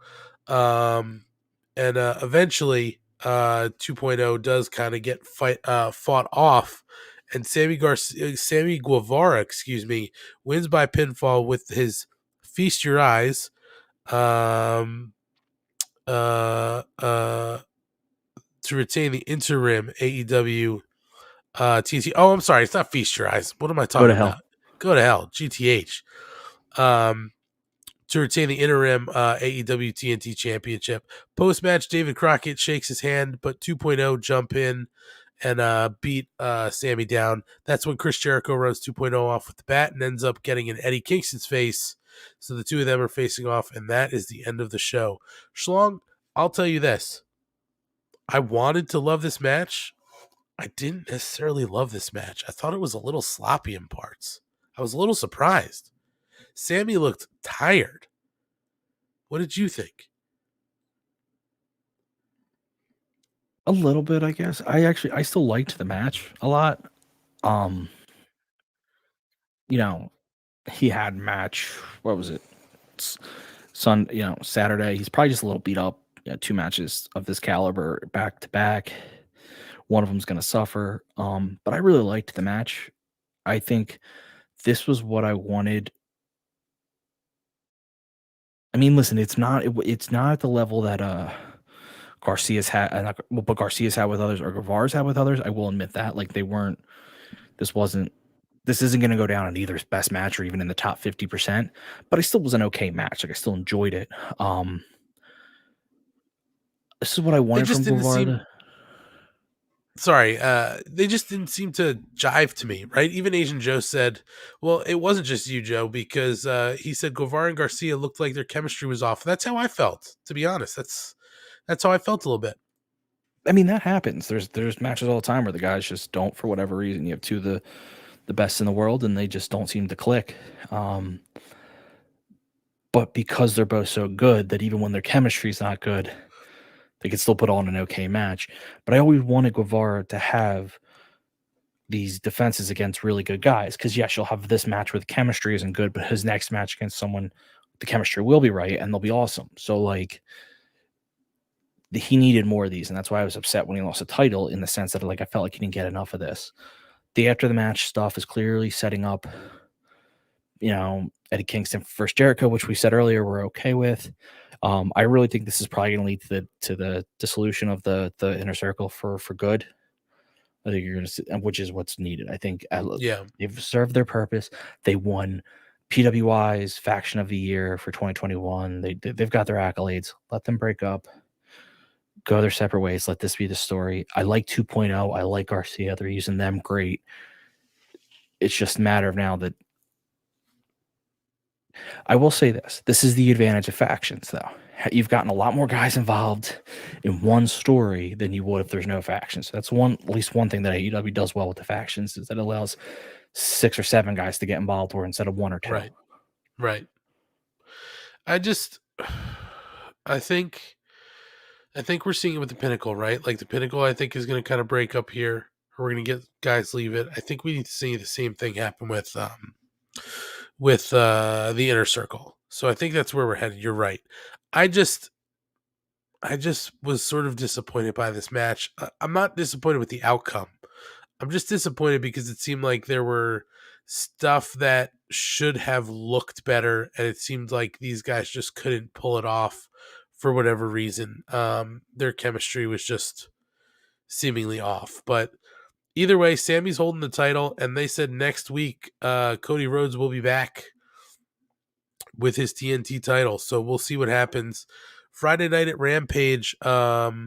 And eventually 2.0 does kind of get fought off. And Sammy Guevara, wins by pinfall with his Feast Your Eyes. To retain the interim AEW TNT. Oh, I'm sorry, it's not Feast Your Eyes. What am I talking about? Go to hell, GTH. To retain the interim AEW TNT Championship. Post-match, David Crockett shakes his hand, but 2.0 jump in and beat Sammy down. That's when Chris Jericho runs 2.0 off with the bat and ends up getting in Eddie Kingston's face. So the two of them are facing off, and that is the end of the show. Schlong, I'll tell you this. I wanted to love this match. I didn't necessarily love this match. I thought it was a little sloppy in parts. I was a little surprised. Sammy looked tired. What did you think? A little bit, I guess. I still liked the match a lot. He had match. What was it? Saturday. He's probably just a little beat up. 2 matches of this caliber back to back. One of them's going to suffer. But I really liked the match. I think this was what I wanted. I mean, listen, it's not at the level that Garcia's had, but Garcia's had with others or Guevara's had with others. I will admit that. Like, they weren't. This isn't going to go down in either's best match or even in the top 50%. But it still was an okay match. Like, I still enjoyed it. This is what I wanted from Guevara. They just didn't seem to jive to me, right? Even Asian Joe said, well, it wasn't just you, Joe, because he said Guevara and Garcia looked like their chemistry was off. That's how I felt, to be honest. That's how I felt a little bit. I mean, that happens. There's matches all the time where the guys just don't, for whatever reason. You have two of the best in the world, and they just don't seem to click. But because they're both so good that even when their chemistry's not good, they could still put on an okay match. But I always wanted Guevara to have these defenses against really good guys. Because, yes, you'll have this match where the chemistry isn't good, but his next match against someone, the chemistry will be right, and they'll be awesome. So, like, he needed more of these, and that's why I was upset when he lost the title, in the sense that, like, I felt like he didn't get enough of this. The after the match stuff is clearly setting up, Eddie Kingston versus Jericho, which we said earlier we're okay with. I really think this is probably going to lead to the dissolution of the inner circle for good. I think you're going to see, which is what's needed. I think they've served their purpose. They won PWI's Faction of the Year for 2021. They've got their accolades. Let them break up, go their separate ways. Let this be the story. I like 2.0. I like Garcia. They're using them great. It's just a matter of now that I will say this. This is the advantage of factions, though. You've gotten a lot more guys involved in one story than you would if there's no factions. So that's at least one thing that AEW does well with the factions, is that it allows 6 or 7 guys to get involved, or instead of 1 or 2. Right. I think we're seeing it with the Pinnacle, right? Like, the Pinnacle, I think, is going to kind of break up here. Or we're going to get guys leave it. I think we need to see the same thing happen with the inner circle. So I think that's where we're headed. You're right. I just was sort of disappointed by this match. I'm not disappointed with the outcome. I'm just disappointed because it seemed like there were stuff that should have looked better, and it seemed like these guys just couldn't pull it off for whatever reason. Their chemistry was just seemingly off. But either way, Sammy's holding the title, and they said next week Cody Rhodes will be back with his TNT title. So we'll see what happens. Friday night at Rampage, Friday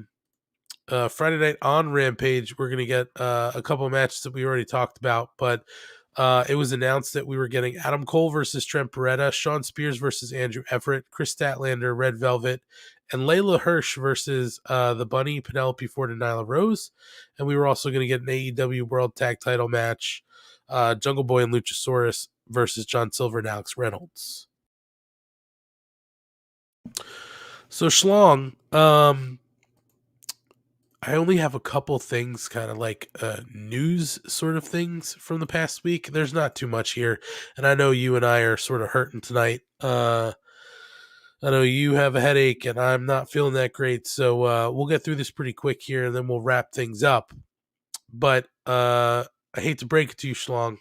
night on Rampage, we're going to get a couple of matches that we already talked about, but it was announced that we were getting Adam Cole versus Trent Beretta, Sean Spears versus Andrew Everett, Chris Statlander, Red Velvet, and Layla Hirsch versus the Bunny, Penelope Ford, and Nyla Rose. And we were also going to get an AEW World Tag Title match, Jungle Boy and Luchasaurus versus John Silver and Alex Reynolds. So Schlong, I only have a couple things, kind of like news sort of things from the past week. There's not too much here, and I know you and I are sort of hurting tonight. I know you have a headache, and I'm not feeling that great, so we'll get through this pretty quick here, and then we'll wrap things up. But I hate to break it to you, Schlong.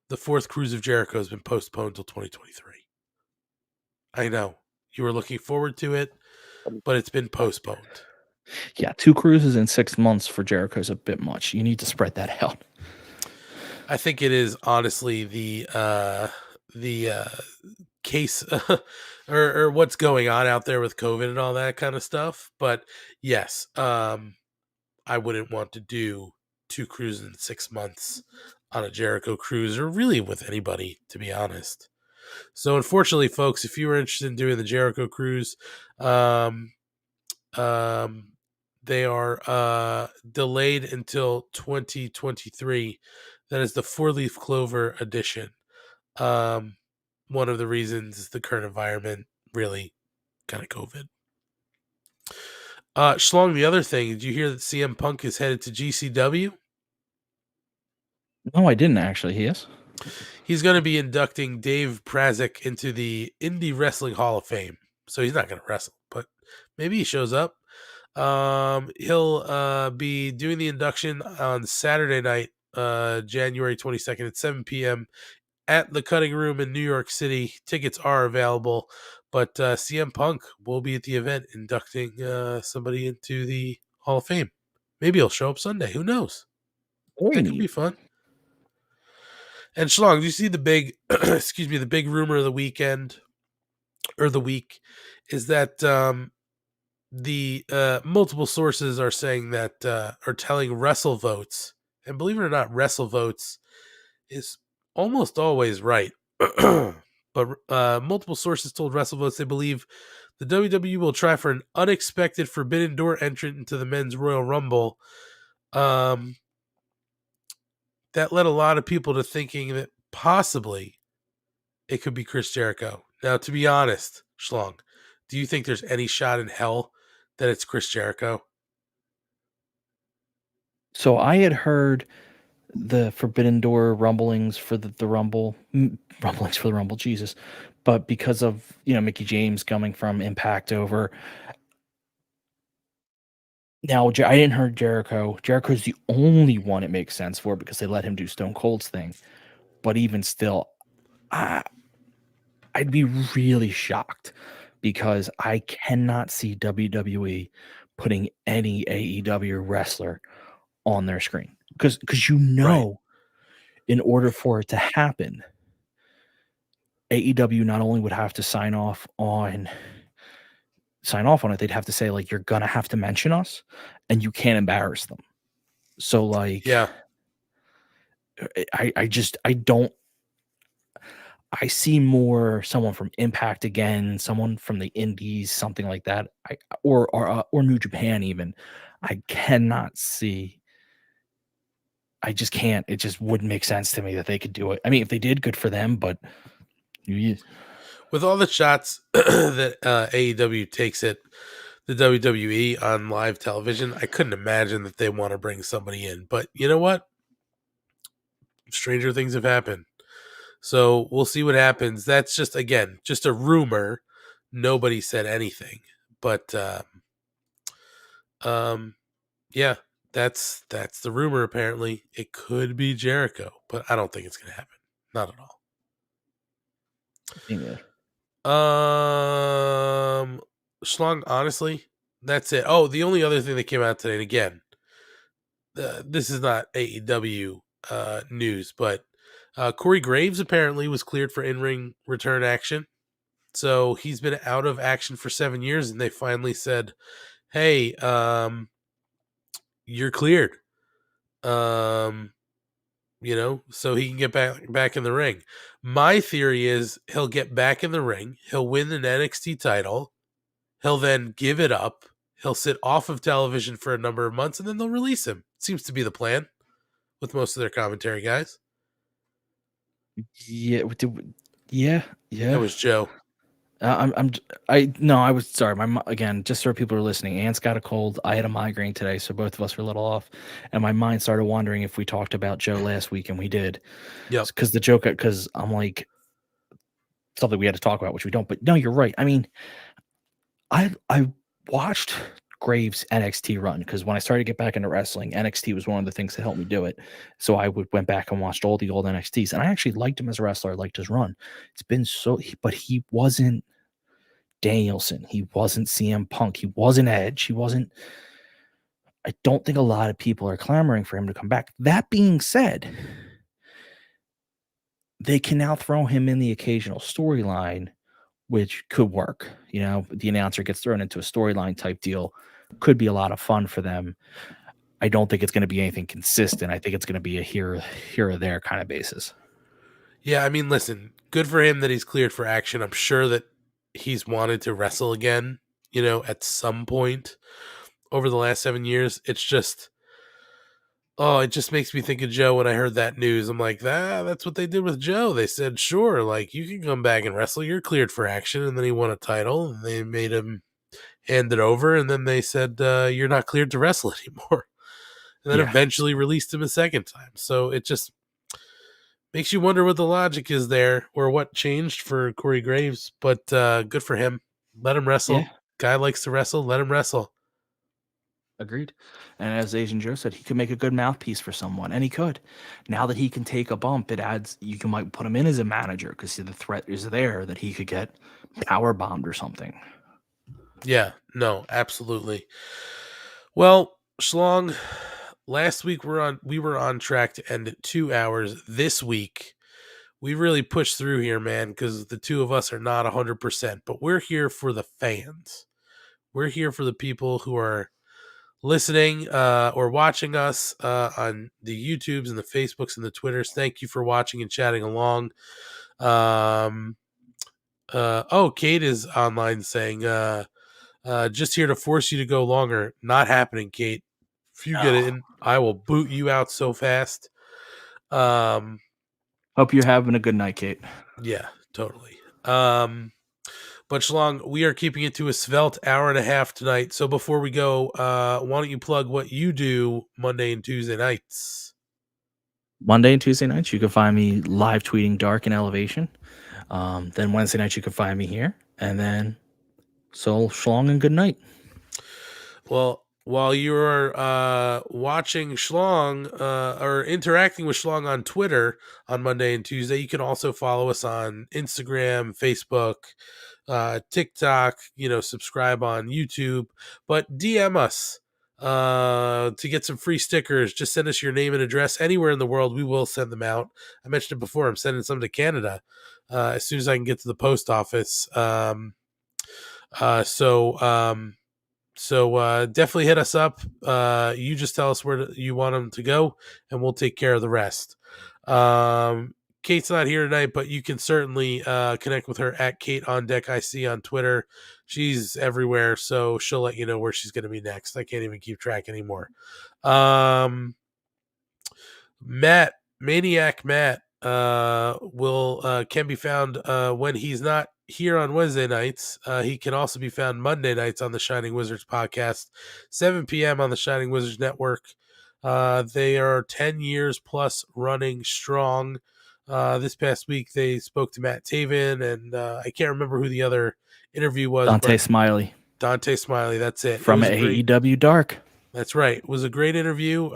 The fourth Cruise of Jericho has been postponed until 2023. I know. You were looking forward to it, but it's been postponed. Yeah, 2 cruises in 6 months for Jericho is a bit much. You need to spread that out. I think it is honestly the case or what's going on out there with COVID and all that kind of stuff. But yes, I wouldn't want to do 2 cruises in 6 months on a Jericho cruise, or really with anybody, to be honest. So unfortunately, folks, if you were interested in doing the Jericho cruise, they are delayed until 2023. That is the 4-leaf clover edition. One of the reasons is the current environment, really kind of COVID. Schlong, the other thing, did you hear that CM Punk is headed to GCW? No, I didn't actually. He is? He's going to be inducting Dave Prazik into the Indie Wrestling Hall of Fame. So he's not going to wrestle, but maybe he shows up. He'll be doing the induction on Saturday night, January 22nd at 7 p.m. at the Cutting Room in New York City. Tickets are available, but CM Punk will be at the event inducting somebody into the Hall of Fame. Maybe he'll show up Sunday. Who knows? That could be fun. And Schlong, do you see the big, the big rumor of the weekend or the week is that the multiple sources are saying that are telling WrestleVotes, and believe it or not, WrestleVotes is almost always right. But multiple sources told WrestleVotes they believe the WWE will try for an unexpected Forbidden Door entrant into the Men's Royal Rumble. That led a lot of people to thinking that possibly it could be Chris Jericho. Now, to be honest, Schlong, do you think there's any shot in hell that it's Chris Jericho? So I had heard the Forbidden Door rumblings for the Rumble, rumblings for the Rumble, Jesus. But because of, Mickey James coming from Impact over. Now, I didn't hear Jericho. Jericho's the only one it makes sense for because they let him do Stone Cold's thing. But even still, I'd be really shocked because I cannot see WWE putting any AEW wrestler on their screen. Because Right. in order for it to happen, AEW not only would have to sign off on it, they'd have to say, like, you're gonna have to mention us and you can't embarrass them. So, like, Yeah. I see more someone from Impact again, someone from the Indies, something like that. Or New Japan even. I cannot see. I just can't. It just wouldn't make sense to me that they could do it. I mean, if they did, good for them, but with all the shots that AEW takes at the WWE on live television, I couldn't imagine that they want to bring somebody in. But you know what? Stranger things have happened. So we'll see what happens. That's just a rumor. Nobody said anything. But yeah, that's the rumor apparently. It could be Jericho, but I don't think it's going to happen. Not at all. Yeah. Schlong, honestly, that's it. Oh, the only other thing that came out today, and again, this is not AEW news, but Corey Graves apparently was cleared for in-ring return action. So he's been out of action for 7 years, and they finally said, hey, you're cleared. So he can get back in the ring. My theory is he'll get back in the ring. He'll win an NXT title, He'll then give it up. He'll sit off of television for a number of months, and then they'll release him. Seems to be the plan with most of their commentary guys. Yeah, yeah. That was Joe. I was sorry. Again, just so people are listening, Ant's got a cold. I had a migraine today, so both of us were a little off, and my mind started wandering if we talked about Joe last week, and we did. Yep. Because I'm like something we had to talk about, which we don't. But no, you're right. I mean, I watched Graves' NXT run because when I started to get back into wrestling, NXT was one of the things that helped me do it. So I went back and watched all the old NXTs, and I actually liked him as a wrestler. I liked his run. It's been but he wasn't Danielson. He wasn't CM Punk. He wasn't Edge. He wasn't. I don't think a lot of people are clamoring for him to come back. That being said, they can now throw him in the occasional storyline, which could work. You know, the announcer gets thrown into a storyline type deal. Could be a lot of fun for them. I don't think it's going to be anything consistent. I think it's going to be a here or there kind of basis. Yeah, I mean, listen, good for him that he's cleared for action. I'm sure that he's wanted to wrestle again, you know, at some point over the last 7 years. It's just, it just makes me think of Joe when I heard that news. I'm like, that's what they did with Joe. They said, sure, like, you can come back and wrestle. You're cleared for action. And then he won a title, and they made him hand it over. And then they said, you're not cleared to wrestle anymore. And then eventually released him a second time. So it just makes you wonder what the logic is there or what changed for Corey Graves. But good for him. Let him wrestle. Yeah. Guy likes to wrestle. Let him wrestle. Agreed. And as Asian Joe said, he could make a good mouthpiece for someone, and he could. Now that he can take a bump, it adds. You can might put him in as a manager because the threat is there that he could get power bombed or something. Yeah. No. Absolutely. Well, Schlong, last week we were on track to end at 2 hours. This week, we really pushed through here, man, because the two of us are not 100%. But we're here for the fans. We're here for the people who are listening or watching us on the YouTubes and the Facebooks and the Twitters. Thank you for watching and chatting along. Kate is online saying, just here to force you to go longer. Not happening, Kate. If you get in, I will boot you out so fast. Hope you're having a good night, Kate. Yeah, totally. But Schlong, we are keeping it to a svelte hour and a half tonight. So before we go, why don't you plug what you do Monday and Tuesday nights? Monday and Tuesday nights, you can find me live tweeting Dark and Elevation. Then Wednesday nights, you can find me here. And then, so Schlong and good night. Well, while you're watching Schlong or interacting with Schlong on Twitter on Monday and Tuesday, you can also follow us on Instagram, Facebook, TikTok, subscribe on YouTube, but DM us to get some free stickers. Just send us your name and address anywhere in the world. We will send them out. I mentioned it before. I'm sending some to Canada as soon as I can get to the post office. So definitely hit us up. You just tell us where you want them to go, and we'll take care of the rest. Kate's not here tonight, but you can certainly connect with her at Kate on Deck IC on Twitter. She's everywhere, so she'll let you know where she's going to be next. I can't even keep track anymore. Matt, Maniac Matt, can be found when he's not here on Wednesday nights. He can also be found Monday nights on the Shining Wizards podcast, 7 p.m. on the Shining Wizards Network. They are 10 years plus running strong. This past week, they spoke to Matt Taven, and I can't remember who the other interview was. Dante Smiley. Dante Smiley, that's it. From AEW Dark. That's right. It was a great interview.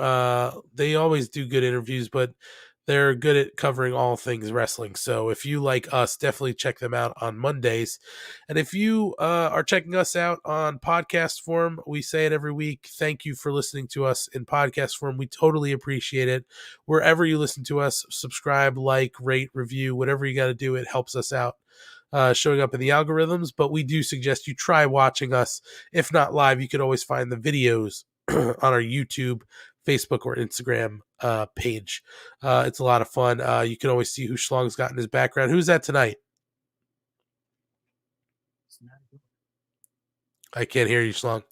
They always do good interviews, but they're good at covering all things wrestling. So if you like us, definitely check them out on Mondays. And if you are checking us out on podcast form, we say it every week. Thank you for listening to us in podcast form. We totally appreciate it. Wherever you listen to us, subscribe, like, rate, review, whatever you got to do. It helps us out. Showing up in the algorithms, but we do suggest you try watching us. If not live, you could always find the videos on our YouTube, Facebook, or Instagram page. It's a lot of fun. You can always see who Schlong's got in his background. Who's that tonight? I can't hear you, Schlong.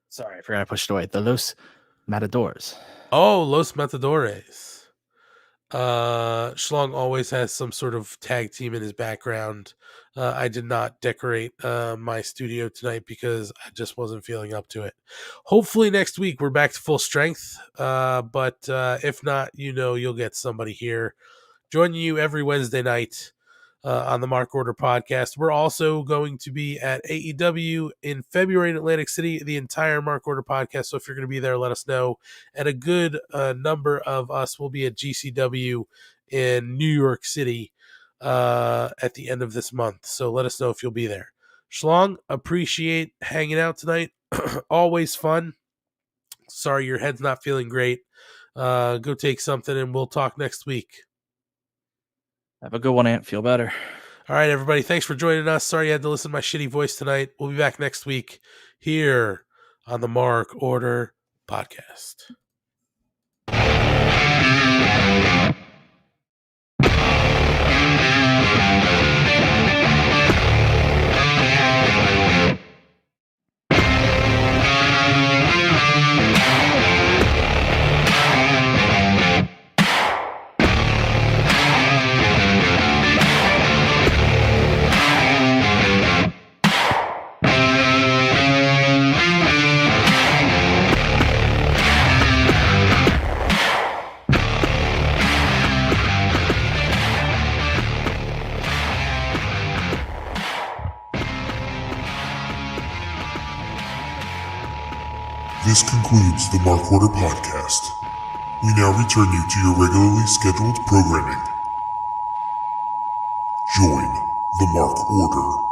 Sorry, I forgot I pushed it away. The Los Matadores. Oh, Los Matadores. Schlong always has some sort of tag team in his background. I did not decorate my studio tonight because I just wasn't feeling up to it. Hopefully next week we're back to full strength. But if not, you'll get somebody here joining you every Wednesday night on the Mark Order podcast. We're also going to be at AEW in February in Atlantic City, the entire Mark Order podcast. So if you're going to be there, let us know. And a good number of us will be at GCW in New York City at the end of this month. So let us know if you'll be there. Schlong, appreciate hanging out tonight. Always fun. Sorry your head's not feeling great. Go take something and we'll talk next week. Have a good one, Ant. Feel better. All right, everybody. Thanks for joining us. Sorry you had to listen to my shitty voice tonight. We'll be back next week here on the Mark Order podcast. This concludes the Mark Order podcast. We now return you to your regularly scheduled programming. Join the Mark Order.